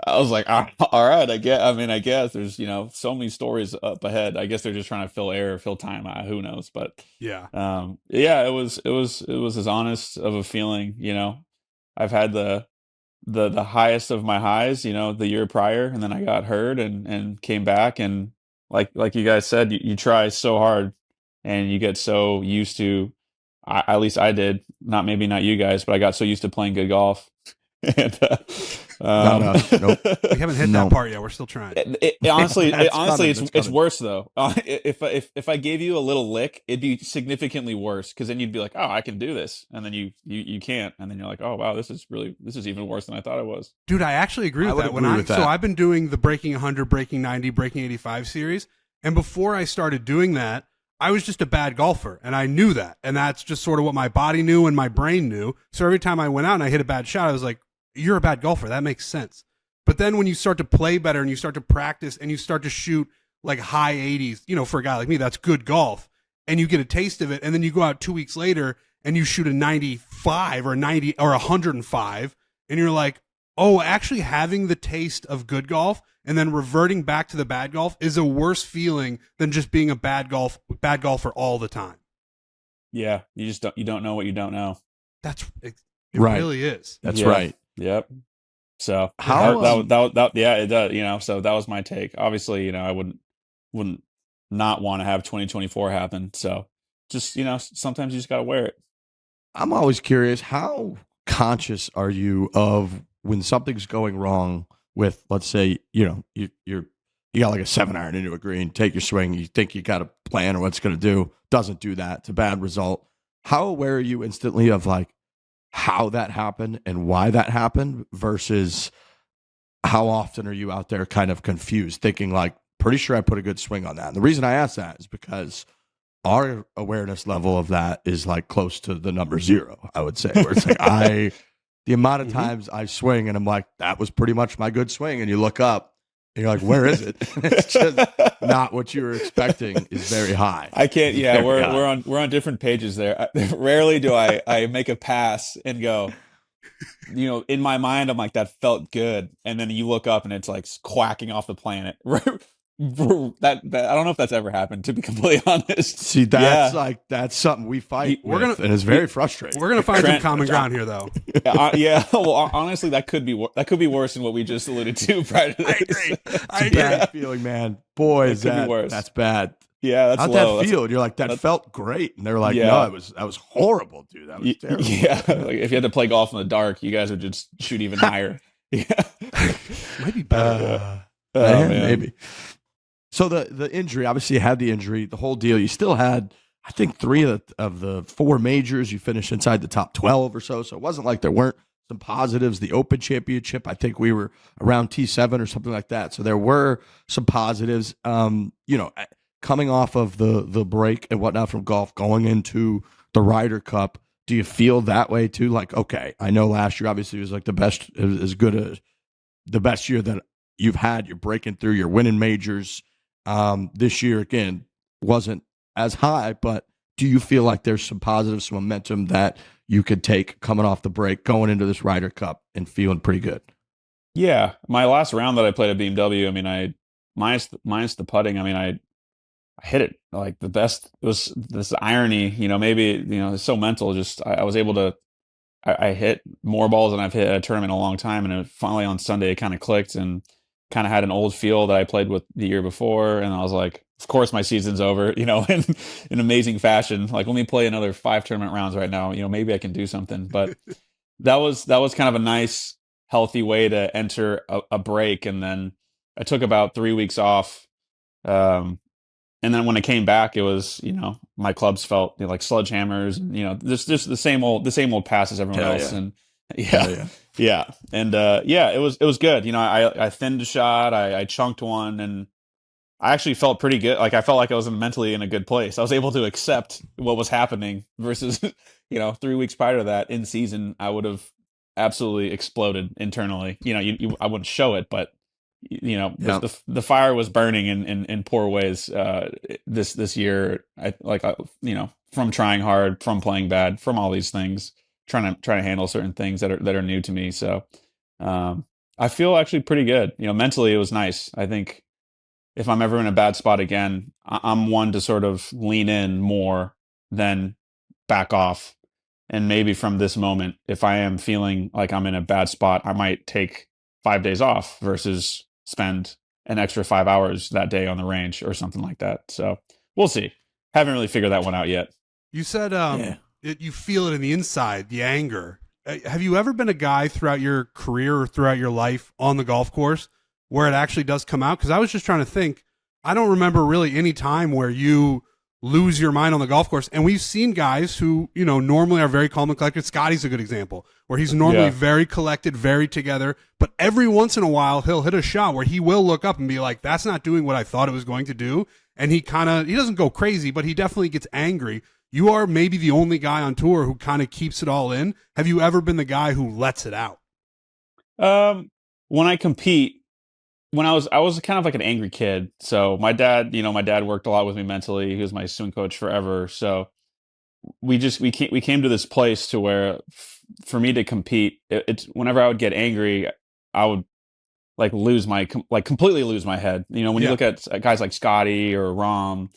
I was like, all right, I guess there's so many stories up ahead. I guess they're just trying to fill time. Who knows? But it was as honest of a feeling. I've had the highest of my highs. The year prior, and then I got hurt and came back, and like you guys said, you try so hard, and you get so used to. At least I did. Not you guys, but I got so used to playing good golf. And, nope. We haven't hit that part yet. We're still trying. Honestly, it's worse though. If I gave you a little lick, it'd be significantly worse, because then you'd be like, oh, I can do this, and then you can't, and then you're like, oh wow, this is even worse than I thought it was. Dude, I actually agree with that. So I've been doing the Breaking 100, Breaking 90, Breaking 85 series, and before I started doing that, I was just a bad golfer, and I knew that, and that's just sort of what my body knew and my brain knew. So every time I went out and I hit a bad shot, I was like, you're a bad golfer. That makes sense. But then when you start to play better and you start to practice and you start to shoot like high 80s, for a guy like me, that's good golf, and you get a taste of it, and then you go out 2 weeks later and you shoot a 95 or 90 or 105, and you're like, oh, actually having the taste of good golf and then reverting back to the bad golf is a worse feeling than just being a bad golfer all the time. Yeah, you don't know what you don't know. It right. really is. That's right. Yep. So how that it does, so that was my take. Obviously, I wouldn't not want to have 2024 happen. So just, sometimes you just got to wear it. I'm always curious, how conscious are you of when something's going wrong with, let's say, you got like a 7-iron into a green, take your swing, you think you got a plan or what it's going to do, doesn't do that, it's a bad result. How aware are you instantly of like how that happened and why that happened, versus how often are you out there kind of confused, thinking like, pretty sure I put a good swing on that? And the reason I ask that is because our awareness level of that is like close to the number 0, I would say, where it's like the amount of times I swing and I'm like, that was pretty much my good swing, and you look up and you're like, where is it? It's just not what you were expecting is very high. I can't. Yeah, we're on different pages there. Rarely do I make a pass and go, in my mind, I'm like, that felt good, and then you look up and it's like quacking off the planet. That I don't know if that's ever happened, to be completely honest. See, that's something we fight with, and it's very frustrating. We're gonna find some common ground here, though. Yeah. Well, honestly, that could be worse than what we just alluded to prior to this. I agree. Bad feeling, man. Boy, is that worse. That's bad. Yeah, that's how'd low. that feel? You're like, that felt great, and they're like, no, that was horrible, dude. That was terrible. Yeah, like if you had to play golf in the dark, you guys would just shoot even higher. Yeah, might be better. Man. Maybe. So the injury, obviously, you had the injury, the whole deal. You still had, I think, three of the four majors. You finished inside the top 12 or so. So it wasn't like there weren't some positives. The Open Championship, I think we were around T7 or something like that. So there were some positives. Coming off of the break and whatnot from golf, going into the Ryder Cup, do you feel that way too? Like, okay, I know last year obviously was like the best, as good as the best year that you've had. You're breaking through, you're winning majors. This year again wasn't as high, but do you feel like there's some positive, some momentum that you could take coming off the break, going into this Ryder Cup and feeling pretty good? Yeah, my last round that I played at BMW, I mean, I minus the putting, I mean, I hit it like the best. It was this irony, maybe it's so mental. Just I was able to I hit more balls than I've hit at a tournament in a long time, and finally on Sunday it kind of clicked and kind of had an old feel that I played with the year before, and I was like, of course my season's over, in amazing fashion. Like, let me play another 5 tournament rounds right now. Maybe I can do something. But that was kind of a nice, healthy way to enter a break, and then I took about 3 weeks off. And then when I came back, it was, my clubs felt like sledgehammers, and, just the same old pass as everyone else. Yeah. And Yeah. yeah. And it was good. I thinned a shot, I chunked one, and I actually felt pretty good. Like, I felt like I was mentally in a good place. I was able to accept what was happening versus, 3 weeks prior to that in season, I would have absolutely exploded internally. I wouldn't show it, but the fire was burning in poor ways this year. From trying hard, from playing bad, from all these things, trying to handle certain things that are new to me. So I feel actually pretty good. Mentally it was nice. I think if I'm ever in a bad spot again, I'm one to sort of lean in more than back off. And maybe from this moment, if I am feeling like I'm in a bad spot, I might take 5 days off versus spend an extra 5 hours that day on the range or something like that. So we'll see. Haven't really figured that one out yet. You said you feel it in the inside, the anger. Have you ever been a guy throughout your career or throughout your life on the golf course where it actually does come out? Because I was just trying to think. I don't remember really any time where you lose your mind on the golf course. And we've seen guys who, normally are very calm and collected. Scottie's a good example, where he's normally very collected, very together. But every once in a while, he'll hit a shot where he will look up and be like, that's not doing what I thought it was going to do. And he doesn't go crazy, but he definitely gets angry. You are maybe the only guy on tour who kind of keeps it all in. Have you ever been the guy who lets it out? When I compete, when I was kind of like an angry kid. So my dad worked a lot with me mentally. He was my swing coach forever. So we came to this place to where for me to compete, it's whenever I would get angry, I would completely lose my head. When you look at guys like Scottie or Rom,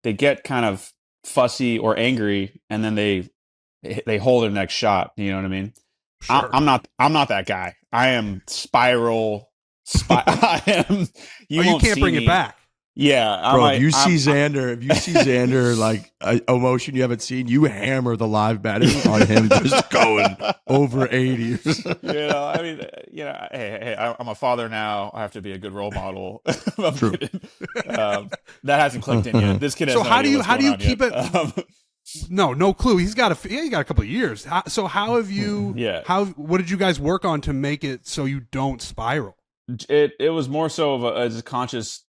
they get kind of fussy or angry, and then they hold their next shot. You know what I mean? Sure. I'm not that guy. I am spiral. I am. You can't bring it back. Yeah, bro. If you see Xander like emotion you haven't seen, you hammer the live betting on him just going over 80. Hey, I'm a father now. I have to be a good role model. True. That hasn't clicked in yet. This kid has so no how idea do you what's keep going on it? No clue. He's got a couple of years. So how have you? What did you guys work on to make it so you don't spiral? It was more so of a conscious.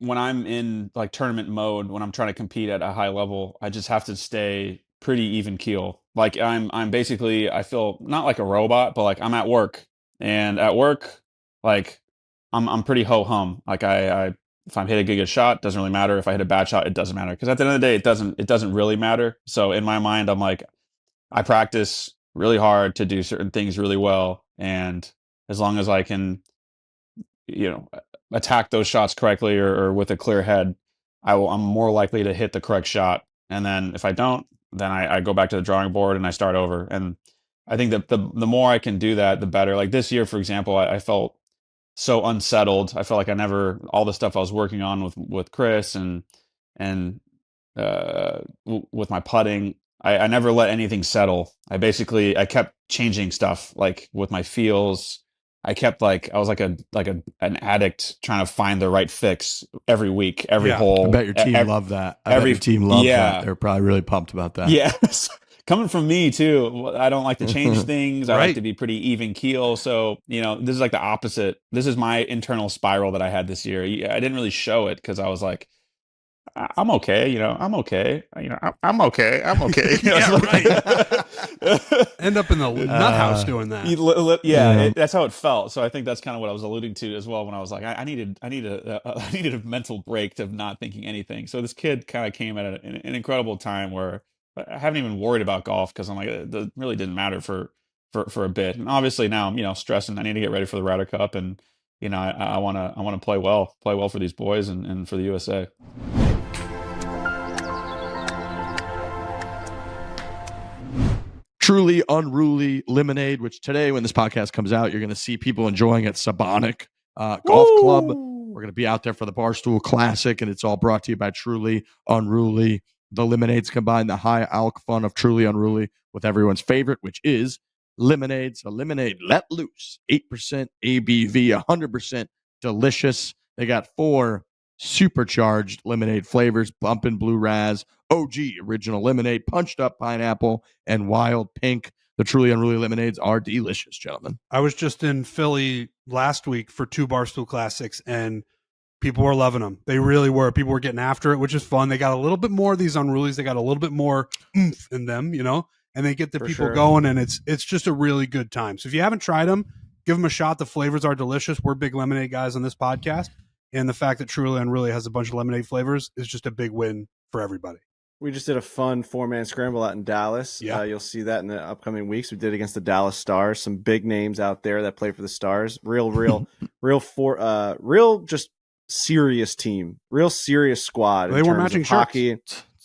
When I'm in like tournament mode, when I'm trying to compete at a high level, I just have to stay pretty even keel. Like I'm basically, I feel not like a robot, but like I'm at work, and at work, like I'm pretty ho hum. Like I if I'm hitting a good shot, doesn't really matter. If I hit a bad shot, it doesn't matter, because at the end of the day, it doesn't really matter. So in my mind, I'm like, I practice really hard to do certain things really well, and as long as I can, attack those shots correctly or with a clear head, I'm more likely to hit the correct shot. And then if I don't, then I go back to the drawing board and I start over. And I think that the more I can do that, the better. Like this year, for example, I felt so unsettled. I felt like all the stuff I was working on with Chris and with my putting, I never let anything settle. I kept changing stuff, like with my feels, I kept I was like an addict trying to find the right fix every week, every hole. I bet your team loved that. I bet your team loved that. They're probably really pumped about that. Yes. Coming from me too, I don't like to change things. I like to be pretty even keel. So, this is like the opposite. This is my internal spiral that I had this year. I didn't really show it because I was like, I'm okay, I'm okay, I'm okay. Yeah, right. End up in the nut house doing that. That's how it felt. So I think that's kind of what I was alluding to as well when I was like, I needed a mental break of not thinking anything. So this kid kind of came at an incredible time where I haven't even worried about golf because I'm like, it really didn't matter for a bit. And obviously now I'm stressing. I need to get ready for the Ryder Cup, and I want to play well for these boys and for the USA. Truly Unruly Lemonade, which today, when this podcast comes out, you're going to see people enjoying at Sabonic Golf Club. We're going to be out there for the Barstool Classic, and it's all brought to you by Truly Unruly. The lemonades combine the high-alc fun of Truly Unruly with everyone's favorite, which is lemonade. So lemonade let loose, 8% ABV, 100% delicious. They got 4 supercharged lemonade flavors: bumpin' blue raz, OG original lemonade, punched up pineapple, and wild pink. The Truly Unruly lemonades are delicious, gentlemen. I was just in Philly last week for 2 Barstool Classics, and people were loving them. They really were. People were getting after it, which is fun. They got a little bit more of these Unrulies. They got a little bit more oomph in them, and they get the people going, and it's just a really good time. So if you haven't tried them, give them a shot. The flavors are delicious. We're big lemonade guys on this podcast, and the fact that Truly Unruly has a bunch of lemonade flavors is just a big win for everybody. We just did a fun 4-man scramble out in Dallas. Yeah. You'll see that in the upcoming weeks. We did against the Dallas Stars. Some big names out there that play for the Stars. Real just serious team. Real serious squad. They were matching hockey,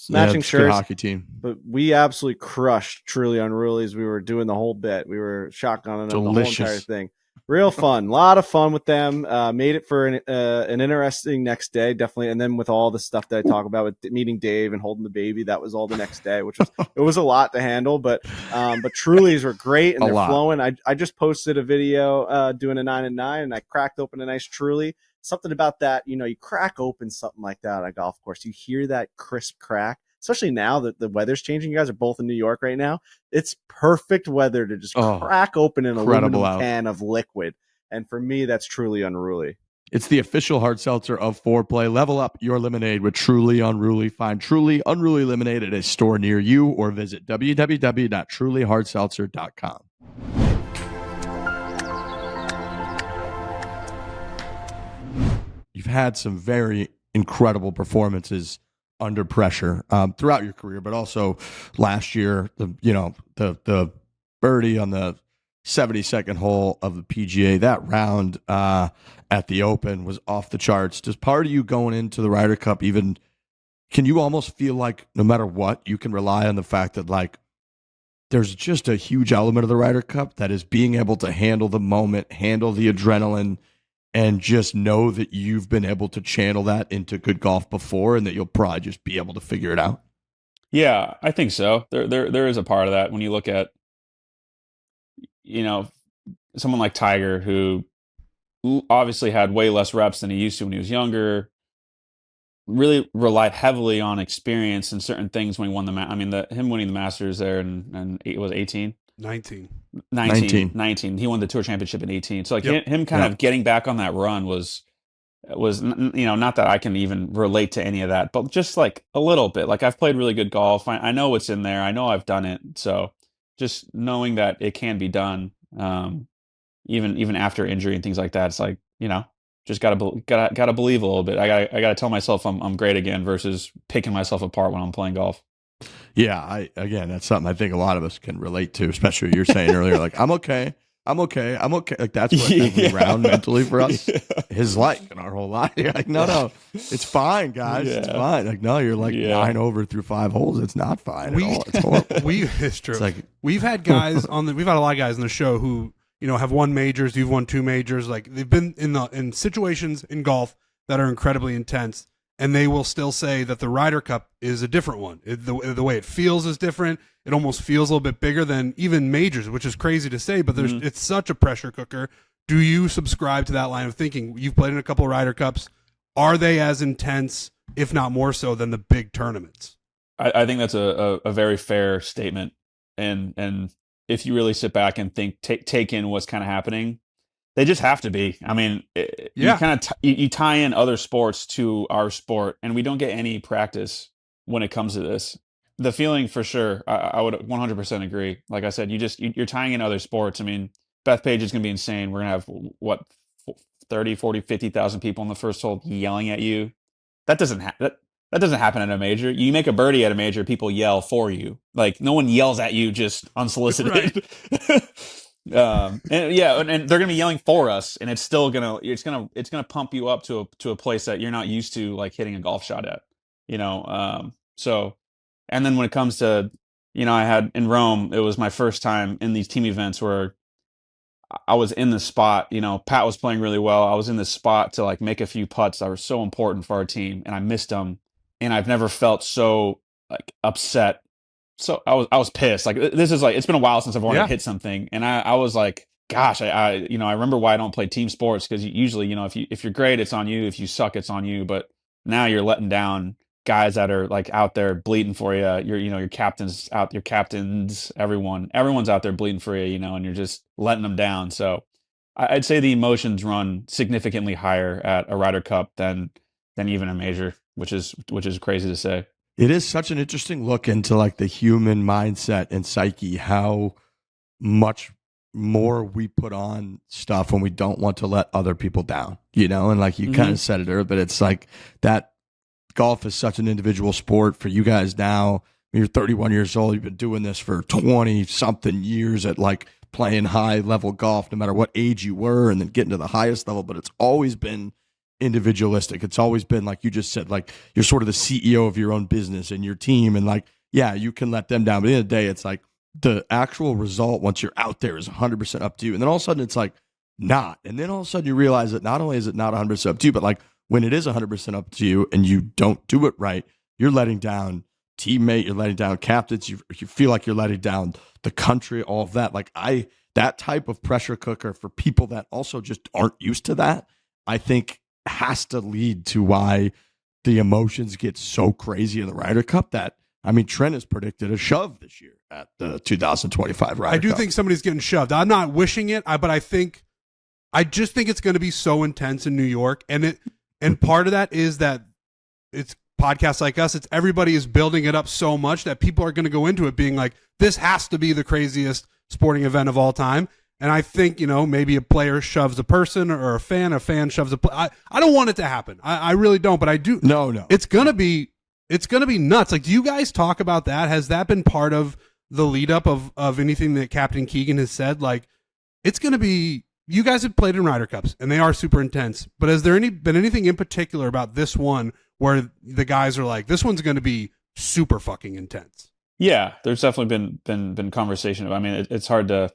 matching shirts. Good hockey team. But we absolutely crushed Truly Unrulies. We were doing the whole bit. We were shotgunning them, the whole entire thing. Real fun. A lot of fun with them. Made it for an interesting next day, definitely. And then with all the stuff that I talk about with meeting Dave and holding the baby, that was all the next day, which was it was a lot to handle. But Trulies were great and they're flowing. I just posted a video doing a 9 and 9, and I cracked open a nice Truly. Something about that, you crack open something like that on a golf course. You hear that crisp crack. Especially now that the weather's changing. You guys are both in New York right now. It's perfect weather to just crack open an aluminum can of liquid. And for me, that's Truly Unruly. It's the official hard seltzer of Foreplay. Level up your lemonade with Truly Unruly. Find Truly Unruly Lemonade at a store near you or visit www.trulyhardseltzer.com. You've had some very incredible performances under pressure throughout your career, but also last year, the birdie on the 72nd hole of the PGA, that round at the Open was off the charts. Does part of you going into the Ryder Cup can you almost feel like no matter what, you can rely on the fact that there's just a huge element of the Ryder Cup that is being able to handle the moment, handle the adrenaline, and just know that you've been able to channel that into good golf before, and that you'll probably just be able to figure it out? Yeah, I think so. There is a part of that when you look at, someone like Tiger, who obviously had way less reps than he used to when he was younger, really relied heavily on experience and certain things when he won him winning the Masters there and it was 18. 19. He won the Tour Championship in 18. So him kind of getting back on that run was not that I can even relate to any of that, but just like a little bit. Like, I've played really good golf. I know what's in there. I know I've done it. So just knowing that it can be done, even after injury and things like that, it's like, just gotta believe a little bit. I gotta tell myself I'm great again versus picking myself apart when I'm playing golf. Yeah, that's something I think a lot of us can relate to, especially what you're saying earlier. Like, I'm okay. Like, that's what every round mentally for us is like in our whole life. Like, no, it's fine, guys. It's fine. Like, no, you're like 9 over through 5 holes. It's not fine at all. It's horrible. It's true. It's like, we've had guys we've had a lot of guys on the show who, have won majors. You've won 2 majors. Like, they've been in situations in golf that are incredibly intense. And they will still say that the Ryder Cup is a different one. The way it feels is different. It almost feels a little bit bigger than even majors, which is crazy to say, but it's such a pressure cooker. Do you subscribe to that line of thinking? You've played in a couple of Ryder Cups. Are they as intense, if not more so, than the big tournaments? I think that's a very fair statement. And if you really sit back and take in what's kind of happening, they just have to be. I mean, you kind of you tie in other sports to our sport, and we don't get any practice when it comes to this. The feeling for sure, I would 100% agree. Like I said, you're tying in other sports. I mean, Bethpage is going to be insane. We're going to have, what, 30, 40, 50,000 people in the first hole yelling at you. That doesn't happen at a major. You make a birdie at a major, people yell for you. Like, no one yells at you just unsolicited. Right. And they're gonna be yelling for us, and it's gonna pump you up to a place that you're not used to, like hitting a golf shot at. So, and then when it comes to, I had in Rome, it was my first time in these team events where I was in the spot. Pat was playing really well. I was in the spot to like make a few putts that were so important for our team, and I missed them. And I've never felt so like upset. So I was pissed. Like, this is like, it's been a while since I've wanted to hit something, and I was like, gosh, I remember why I don't play team sports, because usually, if you're great, it's on you. If you suck, it's on you. But now you're letting down guys that are like out there bleeding for you. Your captains, everyone's out there bleeding for you, and you're just letting them down. So I'd say the emotions run significantly higher at a Ryder Cup than even a major, which is crazy to say. It is such an interesting look into like the human mindset and psyche, how much more we put on stuff when we don't want to let other people down, and like you kind of said it earlier, but it's like that golf is such an individual sport for you guys now. You're 31 years old. You've been doing this for 20 something years at like playing high level golf, no matter what age you were, and then getting to the highest level. But it's always been individualistic. It's always been, like you just said, like you're sort of the CEO of your own business and your team, and like, yeah, you can let them down, but at the end of the day, it's like the actual result once you're out there is 100% up to you. And then all of a sudden it's like not, and then all of a sudden you realize that not only is it not 100% up to you, but like when it is 100% up to you and you don't do it right, you're letting down teammate, you're letting down captains, you feel like you're letting down the country, all of that. Like that type of pressure cooker for people that also just aren't used to that, I think has to lead to why the emotions get so crazy in the Ryder Cup that, I mean, Trent has predicted a shove this year at the 2025 Ryder Cup. I do think somebody's getting shoved. I'm not wishing it, but I just think it's going to be so intense in New York. And part of that is that it's podcasts like us. It's everybody is building it up so much that people are going to go into it being like, this has to be the craziest sporting event of all time. And I think, maybe a player shoves a person, or a fan shoves a player. I don't want it to happen. I really don't, but I do. No. It's going to be nuts. Like, do you guys talk about that? Has that been part of the lead up of anything that Captain Keegan has said? Like, it's going to be, you guys have played in Ryder Cups and they are super intense, but has there been anything in particular about this one where the guys are like, this one's going to be super fucking intense? Yeah, there's definitely been conversation. I mean, it's hard to,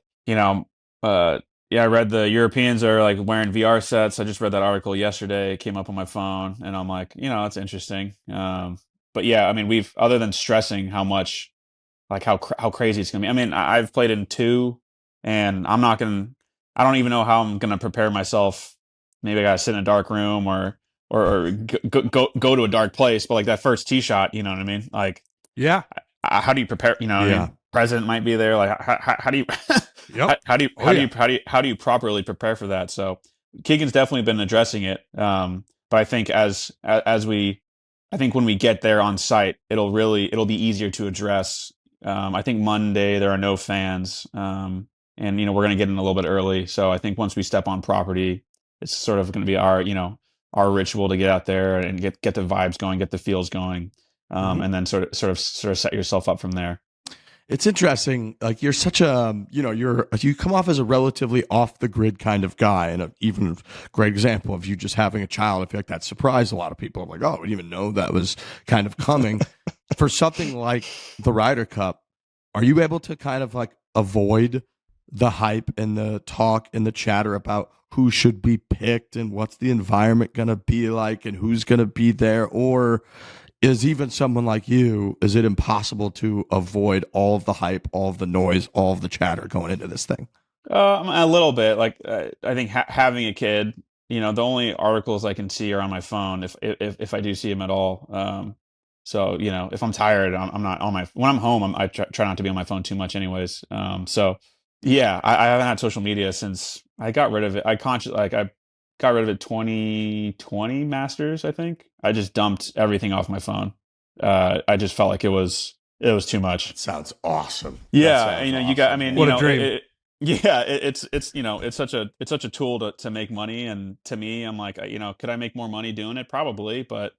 I read the Europeans are like wearing VR sets. I just read that article yesterday. It came up on my phone, and I'm like, it's interesting. But yeah, I mean, other than stressing how much, like how crazy it's gonna be. I mean, I've played in 2, and I don't even know how I'm gonna prepare myself. Maybe I gotta sit in a dark room or go to a dark place. But like that first tee shot, you know what I mean? Like, yeah. How do you prepare? I mean, president might be there. Like, how do you? Yep. How do you properly prepare for that? So Keegan's definitely been addressing it. But I think I think when we get there on site, it'll be easier to address. I think Monday there are no fans, and we're going to get in a little bit early. So I think once we step on property, it's sort of going to be our ritual to get out there and get the vibes going, get the feels going, and then sort of set yourself up from there. It's interesting. Like, you're such a, you come off as a relatively off the grid kind of guy, and even a great example of you just having a child. I feel like that surprised a lot of people. I'm like, oh, I didn't even know that was kind of coming. For something like the Ryder Cup, are you able to kind of like avoid the hype and the talk and the chatter about who should be picked and what's the environment going to be like and who's going to be there? Or is even someone like you, is it impossible to avoid all of the hype, all of the noise, all of the chatter going into this thing? A little bit. Like I think having a kid, the only articles I can see are on my phone if I do see them at all. So if I'm tired, I'm not on my. When I'm home, I try not to be on my phone too much, anyways. So yeah, I haven't had social media since I got rid of it. I got rid of it 2020 Masters. I think I just dumped everything off my phone. I just felt like it was too much. That sounds awesome. Yeah, you got. I mean, What a dream. yeah, it's such a tool to make money, and to me, I'm like, could I make more money doing it? Probably, but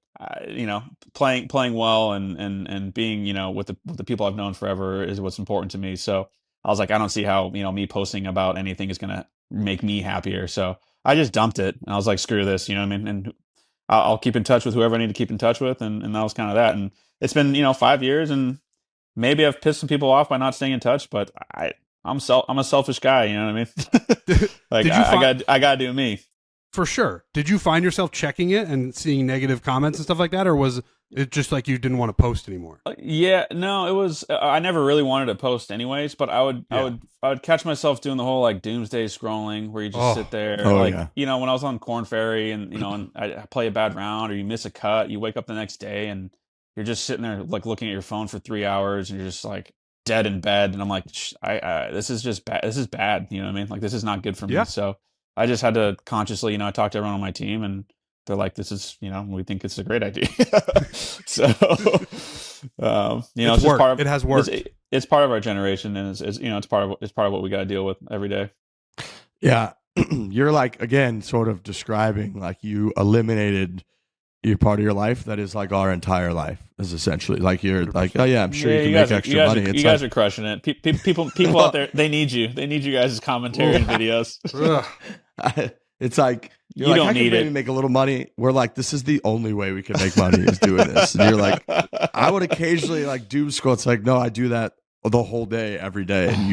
playing well and being with the people I've known forever is what's important to me. So I was like, I don't see how me posting about anything is gonna make me happier. So I just dumped it, and I was like, screw this, you know what I mean? And I'll keep in touch with whoever I need to keep in touch with, and that was kind of that. And it's been 5 years, and maybe I've pissed some people off by not staying in touch, but I'm a selfish guy, you know what I mean? Like I gotta do me. For sure. Did you find yourself checking it and seeing negative comments and stuff like that, or was it just like you didn't want to post anymore? Yeah, no, it was. I never really wanted to post anyways, but I would catch myself doing the whole like doomsday scrolling where you just sit there, when I was on Corn Ferry and and I play a bad round or you miss a cut, you wake up the next day and you're just sitting there like looking at your phone for 3 hours and you're just like dead in bed, and I'm like, this is just bad. This is bad. You know what I mean? Like this is not good for me. So I just had to consciously, I talked to everyone on my team, and they're like, this is, we think it's a great idea. So, it's just part of, it has worked. It's part of our generation, and it's part of what we got to deal with every day. Yeah. You're like, again, sort of describing like you eliminated your part of your life that is like our entire life is essentially like you're like, oh yeah, I'm sure you can make extra money. You guys are crushing it. People out there, they need you. They need you guys' commentary and videos. It's like you don't I need can maybe make a little money. We're like, this is the only way we can make money is doing this. And you're like, I would occasionally like doom scroll. It's like, no, I do that the whole day, every day, and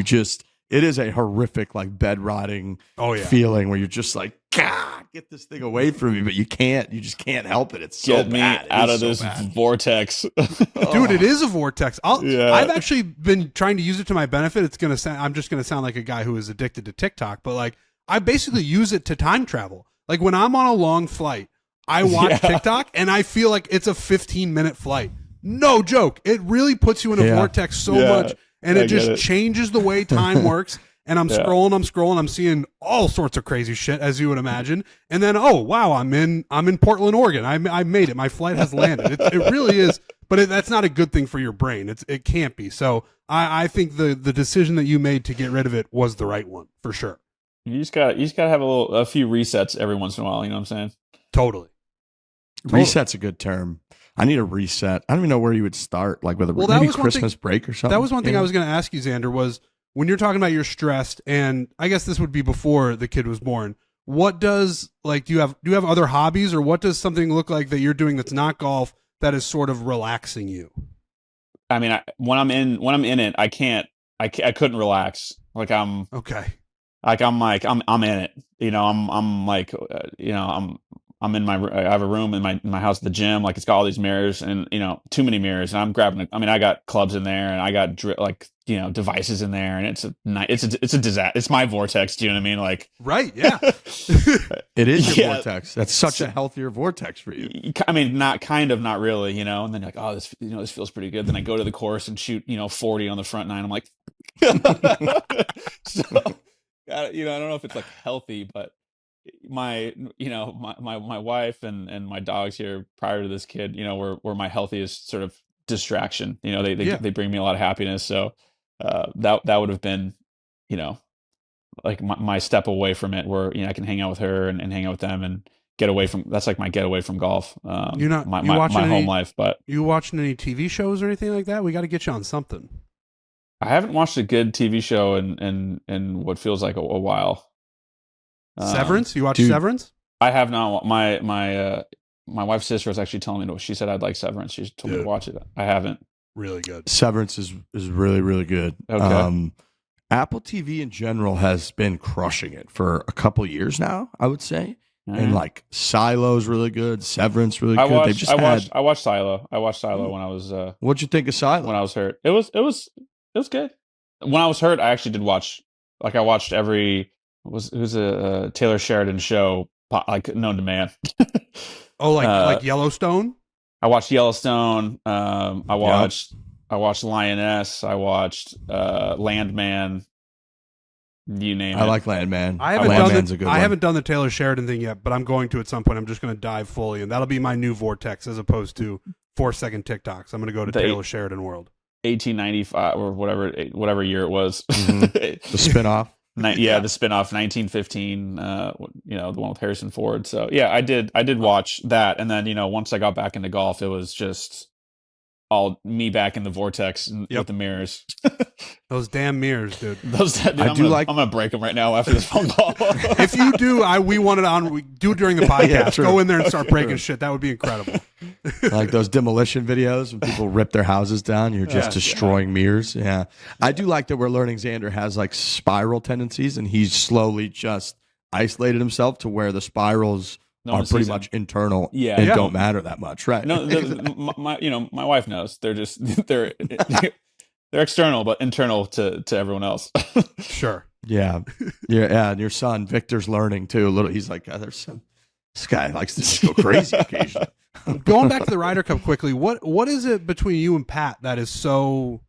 it is a horrific like bed rotting feeling where you're just like, God, get this thing away from me, but you just can't help it. It's so get me bad. out of this vortex. Dude, it is a vortex. I've actually been trying to use it to my benefit. I'm just gonna sound like a guy who is addicted to TikTok, but like I basically use it to time travel. Like when I'm on a long flight, I watch TikTok and I feel like it's a 15-minute flight. No joke. It really puts you in a vortex so much. And it just changes the way time works. And I'm scrolling. I'm seeing all sorts of crazy shit, as you would imagine. And then, oh wow, I'm in Portland, Oregon. I made it. My flight has landed. It really is. But that's not a good thing for your brain. It can't be. So I think the decision that you made to get rid of it was the right one for sure. You just gotta have a few resets every once in a while. You know what I'm saying? Totally. Reset's a good term. I need a reset. I don't even know where you would start, like maybe Christmas break or something. That was one thing I was going to ask you, Xander, was when you're talking about you're stressed, and I guess this would be before the kid was born. What does do you have other hobbies, or what does something look like that you're doing that's not golf that is sort of relaxing you? I mean, when I'm in it, I couldn't relax. Like I'm okay. Like I'm in it. I'm in I have a room in my house at the gym. Like it's got all these mirrors and, too many mirrors. And I'm grabbing, I got clubs in there and I got devices in there, and it's a disaster. It's my vortex. Do you know what I mean? Like, right. Yeah. It is your vortex. That's such a healthier vortex for you. I mean, not really, and then you're like, oh, this feels pretty good. Then I go to the course and shoot, 40 on the front nine. I'm like, so, I don't know if it's like healthy, but my wife and my dogs here prior to this kid, were my healthiest sort of distraction. They bring me a lot of happiness. So that would have been, like my step away from it, where I can hang out with her and hang out with them and get away from. That's like my getaway from golf. You're not my watching home life. But you watching any TV shows or anything like that? We got to get you on something. I haven't watched a good TV show in what feels like a while. Severance? You watch Severance? I have not. My wife's sister was actually telling me. She said I'd like Severance. She told me to watch it. I haven't. Really good. Severance is really, really good. Okay. Apple TV in general has been crushing it for a couple years now, I would say. Mm-hmm. And like Silo's really good. Severance really good. I watched Silo. I watched Silo when I was. What'd you think of Silo? When I was hurt, it was good. When I was hurt, I actually did watch like I watched who's a Taylor Sheridan show like known to man. Oh, like Yellowstone. I watched Yellowstone. I watched Lioness. I watched Landman. You name it. I like Landman. I haven't done the Taylor Sheridan thing yet, but I'm going to at some point. I'm just going to dive fully, and that'll be my new vortex as opposed to 4-second TikToks. I'm going to go to Taylor Sheridan world. 1895 or whatever year it was. Mm-hmm. The spinoff. Yeah, the spinoff 1915. The one with Harrison Ford. So yeah, I did watch that, and then once I got back into golf, it was just all me back in the vortex with the mirrors. Those damn mirrors, dude. I'm gonna break them right now after this phone call. If you do, we want it on. We do it during the podcast. Go in there and start breaking shit. That would be incredible. Like those demolition videos when people rip their houses down. You're just destroying mirrors. Yeah, I do like that we're learning Xander has like spiral tendencies, and he's slowly just isolated himself to where the spirals are pretty much internal and don't matter that much, right? No, my wife knows. They're just they're external, but internal to everyone else. Sure. Yeah. And your son Victor's learning too. A little. He's like, this guy likes to just go crazy occasionally. Going back to the Ryder Cup quickly, what is it between you and Pat that is so?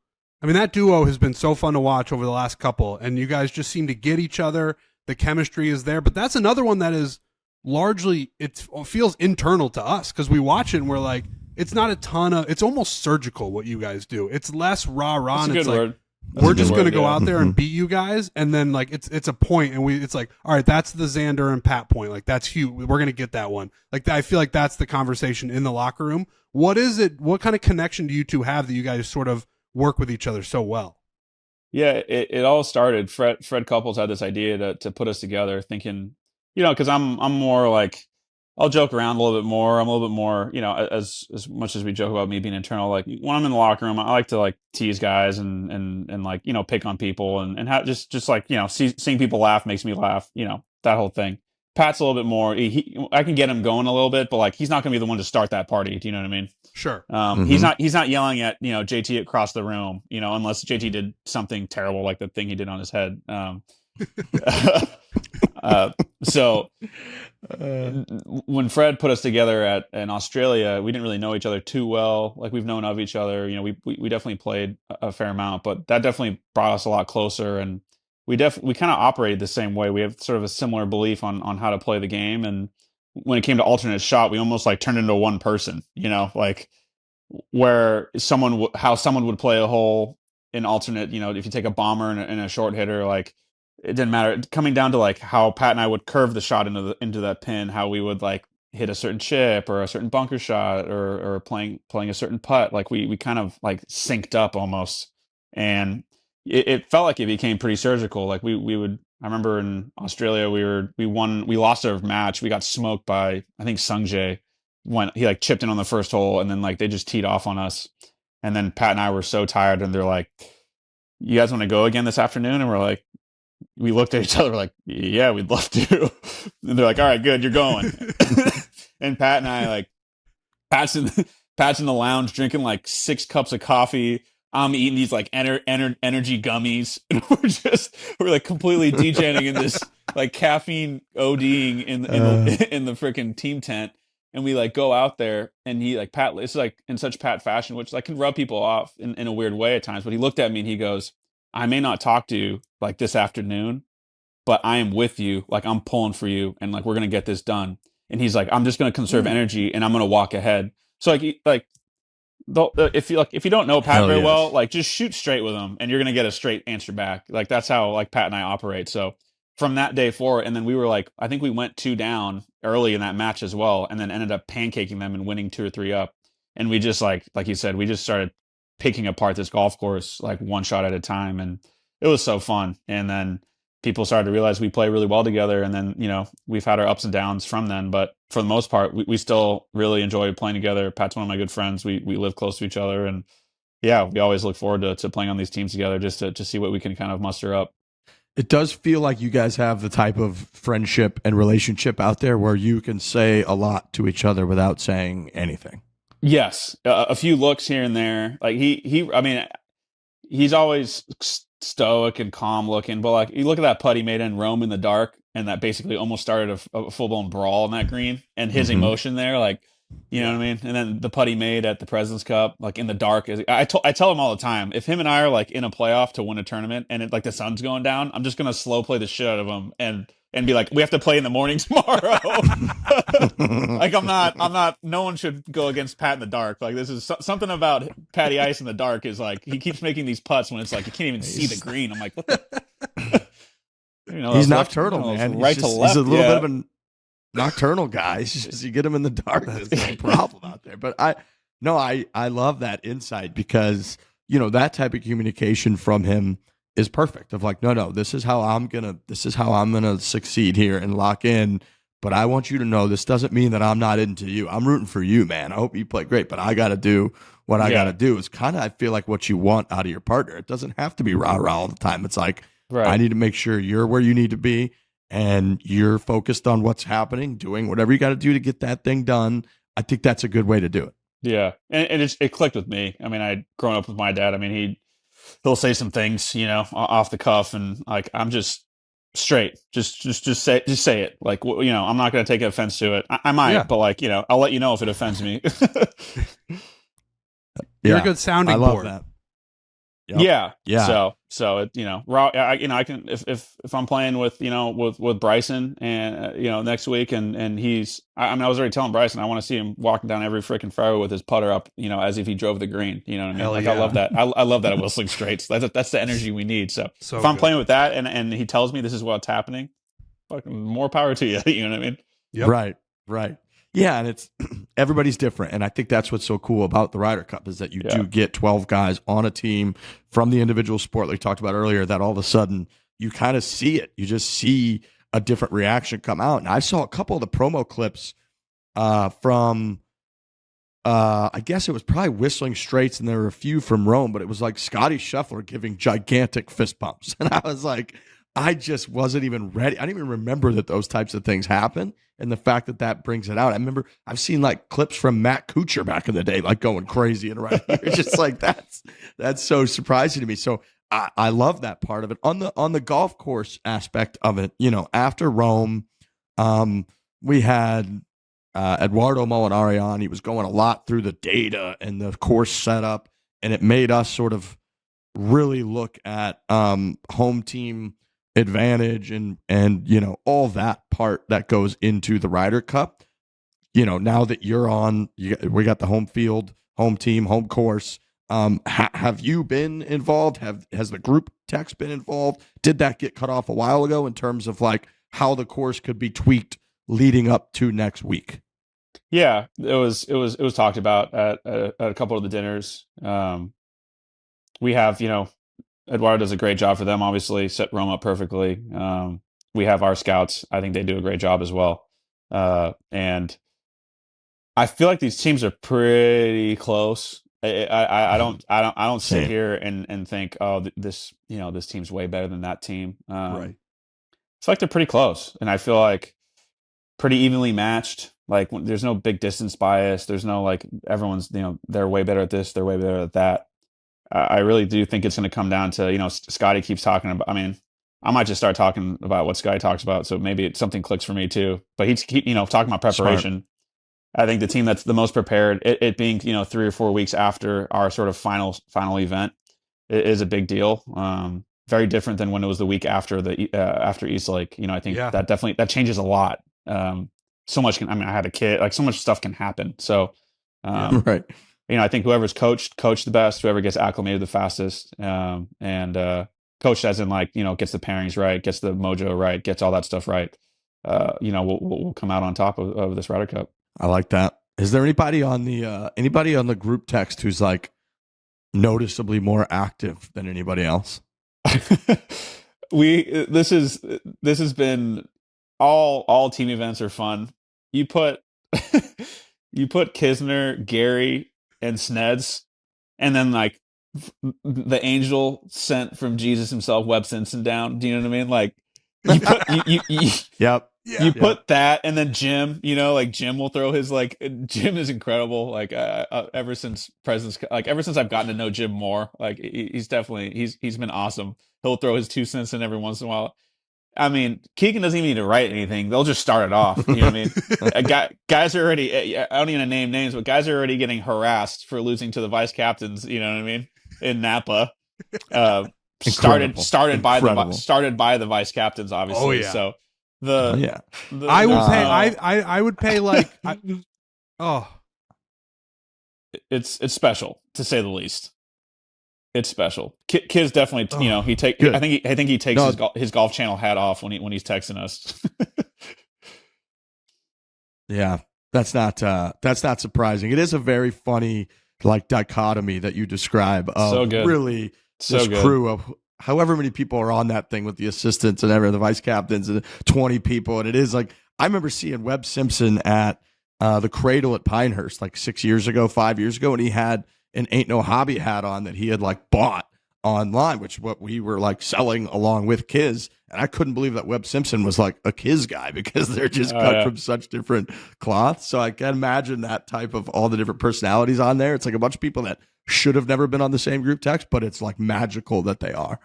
I mean, that duo has been so fun to watch over the last couple, and you guys just seem to get each other. The chemistry is there, but that's another one that is largely, it feels internal to us because we watch it and we're like, it's not a ton of, it's almost surgical what you guys do. It's less rah-rah. That's a good word. We're just going to go out there and beat you guys, and then like it's a point, and it's like, all right, that's the Xander and Pat point. Like that's huge. We're going to get that one. Like I feel like that's the conversation in the locker room. What is it? What kind of connection do you two have that you guys sort of work with each other so well? Yeah, it all started. Fred Couples had this idea to put us together, thinking, because I'm more like, I'll joke around a little bit more. I'm a little bit more, as much as we joke about me being internal. Like when I'm in the locker room, I like to like tease guys and like pick on people and how just like seeing people laugh makes me laugh. That whole thing. Pat's a little bit more. I can get him going a little bit, but like he's not going to be the one to start that party. Do you know what I mean? Sure. He's not yelling at JT across the room. Unless JT did something terrible like the thing he did on his head. So when Fred put us together in Australia, we didn't really know each other too well. Like we've known of each other, we definitely played a fair amount, but that definitely brought us a lot closer. And we kind of operated the same way. We have sort of a similar belief on how to play the game. And when it came to alternate shot, we almost like turned into one person, like where how someone would play a hole in alternate, if you take a bomber and a short hitter, like it didn't matter. Coming down to like how Pat and I would curve the shot into that pin, how we would like hit a certain chip or a certain bunker shot or playing a certain putt. Like we kind of like synced up almost, and it felt like it became pretty surgical. Like we would. I remember in Australia we lost our match. We got smoked by I think Sungjae when he like chipped in on the first hole, and then like they just teed off on us, and then Pat and I were so tired, and they're like, "You guys want to go again this afternoon?" And we're like. We looked at each other like, yeah, we'd love to. And they're like, all right, good, you're going. And Pat and I, like, Pat's in the lounge drinking like 6 cups of coffee. I'm eating these like energy gummies. And we're like completely degenerating in this like caffeine ODing in the freaking team tent. And we like go out there and he like Pat, it's like in such Pat fashion, which like can rub people off in a weird way at times. But he looked at me and he goes, I may not talk to you like this afternoon, but I am with you. Like I'm pulling for you, and like we're gonna get this done. And he's like, I'm just gonna conserve energy, and I'm gonna walk ahead. So if you don't know Pat very well, like just shoot straight with him, and you're gonna get a straight answer back. Like that's how like Pat and I operate. So from that day forward, and then we were like, I think we went 2 down early in that match as well, and then ended up pancaking them and winning 2 or 3 up. And we just like you said, we just started picking apart this golf course like one shot at a time, and it was so fun. And then people started to realize we play really well together, and then we've had our ups and downs from then, but for the most part we still really enjoy playing together. Pat's one of my good friends. We live close to each other, and yeah, we always look forward to playing on these teams together just to see what we can kind of muster up. It does feel like you guys have the type of friendship and relationship out there where you can say a lot to each other without saying anything. Yes, a few looks here and there. Like I mean, he's always stoic and calm looking, but like you look at that putt he made in Rome in the dark, and that basically almost started a full blown brawl in that green, and his emotion there, like, you know what I mean? And then the putt he made at the President's Cup, like in the dark, I tell him all the time, if him and I are like in a playoff to win a tournament, and like the sun's going down, I'm just gonna slow play the shit out of him and be like, we have to play in the morning tomorrow. Like I'm not. No one should go against Pat in the dark. Like this is something about Patty Ice in the dark is like he keeps making these putts when it's like you can't even see the green. I'm like, what the? He's nocturnal, man. Right to left. He's a little bit of a nocturnal guy. It's just you get him in the dark, there's no problem out there. But I love that insight because that type of communication from him is perfect. Of like, no, this is how I'm gonna succeed here and lock in. But I want you to know this doesn't mean that I'm not into you. I'm rooting for you, man. I hope you play great, but I got to do what I got to do. Is kind of, I feel like, what you want out of your partner. It doesn't have to be rah-rah all the time. It's like, I need to make sure you're where you need to be and you're focused on what's happening, doing whatever you got to do to get that thing done. I think that's a good way to do it. Yeah. And it clicked with me. I mean, I'd grown up with my dad. I mean, he'll say some things, off the cuff, and like, I'm just straight. Just say it. Like, I'm not going to take offense to it. I might, but like, I'll let you know if it offends me. You're a good sounding I love board. that. Yep. Yeah. So it, I can, if I'm playing with Bryson and, next week and he's, I was already telling Bryson, I want to see him walking down every freaking fairway with his putter up, as if he drove the green, you know what I mean? Hell like, yeah. I love that. I love that at Whistling Straits. That's the energy we need. So if I'm good. playing with that and he tells me this is what's happening, fucking more power to you. You know what I mean? Yep. Right. Yeah, and it's everybody's different, and I think that's what's so cool about the Ryder Cup is that you do get 12 guys on a team from the individual sport, like we talked about earlier. That all of a sudden you kind of see it, you just see a different reaction come out. And I saw a couple of the promo clips from, I guess it was probably Whistling Straits, and there were a few from Rome, but it was like Scottie Schauffele giving gigantic fist bumps, and I was like, I just wasn't even ready. I didn't even remember that those types of things happen. And the fact that brings it out. I remember I've seen like clips from Matt Kuchar back in the day, like going crazy and right here. Just like that's so surprising to me. So I love that part of it. On the golf course aspect of it, after Rome, we had Eduardo Molinari on. He was going a lot through the data and the course setup, and it made us sort of really look at home team advantage and all that part that goes into the Ryder Cup. Now that you're on, we got the home field, home team, home course. Have you been involved? Has the group text been involved? Did that get cut off a while ago in terms of like how the course could be tweaked leading up to next week? Yeah, it was talked about at a couple of the dinners. We have, Eduardo does a great job for them, obviously, set Rome up perfectly. We have our scouts. I think they do a great job as well. And I feel like these teams are pretty close. I don't sit here and think, oh, this team's way better than that team. Right. It's like they're pretty close, and I feel like pretty evenly matched. Like there's no big distance bias. There's no like everyone's they're way better at this, they're way better at that. I really do think it's going to come down to, Scottie keeps talking about, I mean, I might just start talking about what Scottie talks about. So maybe something clicks for me too, but he's talking about preparation. Smart. I think the team that's the most prepared, it being, 3 or 4 weeks after our sort of final event, is a big deal. Very different than when it was the week after after East Lake. I think that definitely, that changes a lot. So much I had a kid, like so much stuff can happen. So, right. I think whoever's coached the best, whoever gets acclimated the fastest, and coached as in like, gets the pairings right, gets the mojo right, gets all that stuff right, we'll come out on top of this Ryder Cup. I like that. Is there anybody on the group text who's like noticeably more active than anybody else? This has been all team events are fun. You put Kisner, Gary, and Sneds, and then like the angel sent from Jesus himself, Webb Simpson down. Do you know what I mean? Like you put you Yep. You put that and then Jim, like Jim will throw his Jim is incredible. Like ever since I've gotten to know Jim more, like he's definitely he's been awesome. He'll throw his 2 cents in every once in a while. I mean, Keegan doesn't even need to write anything. They'll just start it off. You know what I mean? Guys are already, I don't even name names, but guys are already getting harassed for losing to the vice captains. You know what I mean? In Napa. Started by the vice captains, obviously. Oh, yeah. So I would pay like, it's special to say the least. It's special. Kid's definitely, I think he takes his Golf Channel hat off when he's texting us. Yeah, that's not surprising. It is a very funny dichotomy that you describe of so good. Really this crew of however many people are on that thing with the assistants and the vice captains and 20 people. And it is like, I remember seeing Webb Simpson at the Cradle at Pinehurst 5 years ago, and he had an Ain't No Hobby hat on that he had bought online, which what we were selling along with Kiz. And I couldn't believe that Webb Simpson was a Kiz guy because they're just cut from such different cloth. So I can imagine that type of all the different personalities on there. It's a bunch of people that should have never been on the same group text, but it's magical that they are.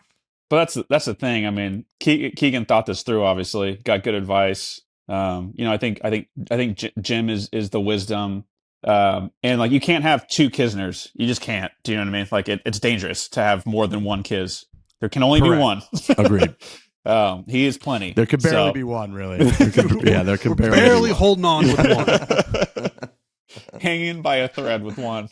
But that's the thing. I mean, Keegan thought this through, obviously got good advice. I think Jim is the wisdom. And you can't have two Kisners. You just can't. Do you know what I mean? It's dangerous to have more than one Kiz. There can only be one. Agreed. He is plenty. There could barely be one, really. There could barely holding on with one. Hanging by a thread with one.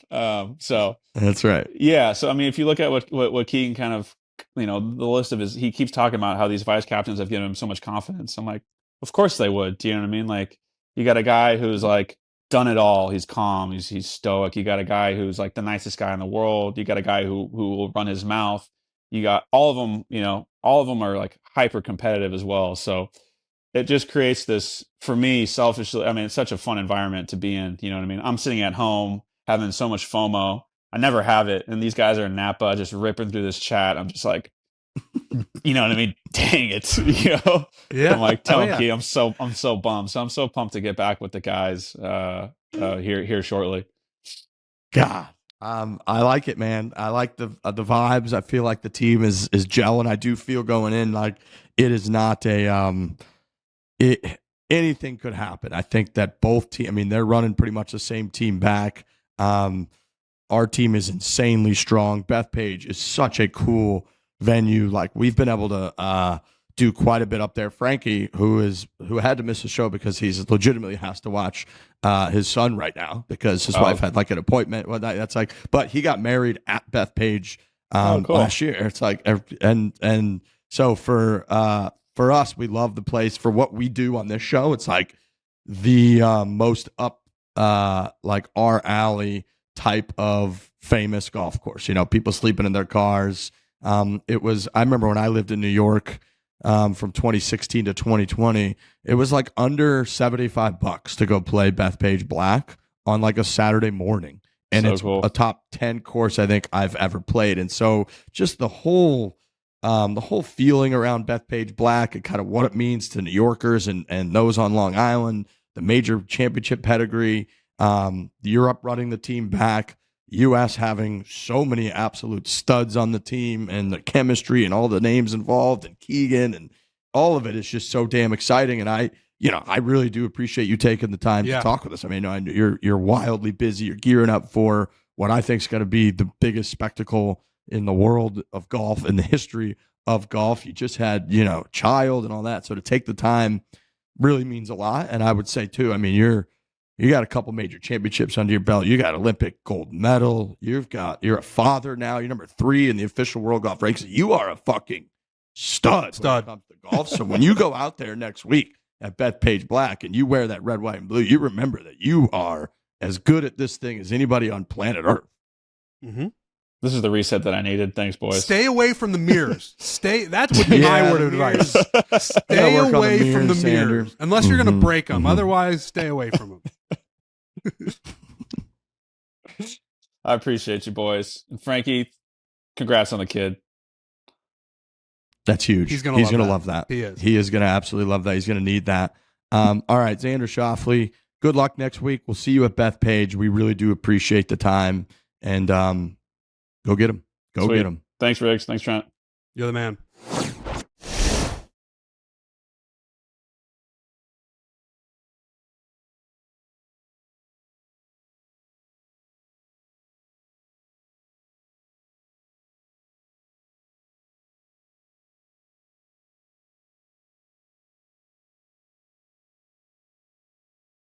So that's right. Yeah. So I mean, if you look at what Keegan kind of, the list of he keeps talking about how these vice captains have given him so much confidence. I'm like, of course they would. Do you know what I mean? You got a guy who's done it all. He's calm. He's stoic. You got a guy who's the nicest guy in the world. You got a guy who will run his mouth. You got all of them. All of them are hyper competitive as well. So it just creates this, for me, selfishly. I mean, it's such a fun environment to be in. You know what I mean? I'm sitting at home having so much FOMO. I never have it, and these guys are in Napa just ripping through this chat. I'm just you know what I mean? Dang it, Yeah. I'm tell him, Key, I'm so bummed. So I'm so pumped to get back with the guys here shortly. God, I like it, man. I like the vibes. I feel like the team is gelling. I do feel going in it is not a anything could happen. I think that both teams. I mean, they're running pretty much the same team back. Our team is insanely strong. Bethpage is such a cool venue. We've been able to do quite a bit up there. Frankie, who had to miss the show because he's legitimately has to watch his son right now because his wife had an appointment. Well, that's but he got married at Bethpage cool. last year. It's and so for us, we love the place for what we do on this show. It's the most up our alley type of famous golf course. People sleeping in their cars. I remember when I lived in New York from 2016 to 2020, it was under $75 to go play Bethpage Black on a Saturday morning. And so it's cool. A top 10 course I think I've ever played. And so just the whole feeling around Bethpage Black and kind of what it means to New Yorkers and those on Long Island, the major championship pedigree, Europe running the team back, U.S. having so many absolute studs on the team and the chemistry and all the names involved and Keegan and all of it is just so damn exciting. And I really do appreciate you taking the time to talk with us. I mean, I know you're wildly busy. You're gearing up for what I think is going to be the biggest spectacle in the world of golf, in the history of golf. You just had, child and all that. So to take the time really means a lot. And I would say too, I mean, you got a couple major championships under your belt. You got Olympic gold medal. You're a father now. You're number 3 in the official world golf ranks. You are a fucking stud when it comes to golf. So when you go out there next week at Bethpage Black and you wear that red, white, and blue, you remember that you are as good at this thing as anybody on planet Earth. Mm-hmm. This is the reset that I needed. Thanks, boys. Stay away from the mirrors. That would be my word of advice. Stay away from the mirrors. Unless you're going to break them. Otherwise, stay away from them. I appreciate you, boys. And Frankie, congrats on the kid. That's huge. He's going to love that. He is. He is going to absolutely love that. He's going to need that. All right, Xander Schauffele, good luck next week. We'll see you at Bethpage. We really do appreciate the time. And go get him. Go Sweet. get him. Thanks, Riggs. Thanks, Trent. You're the man.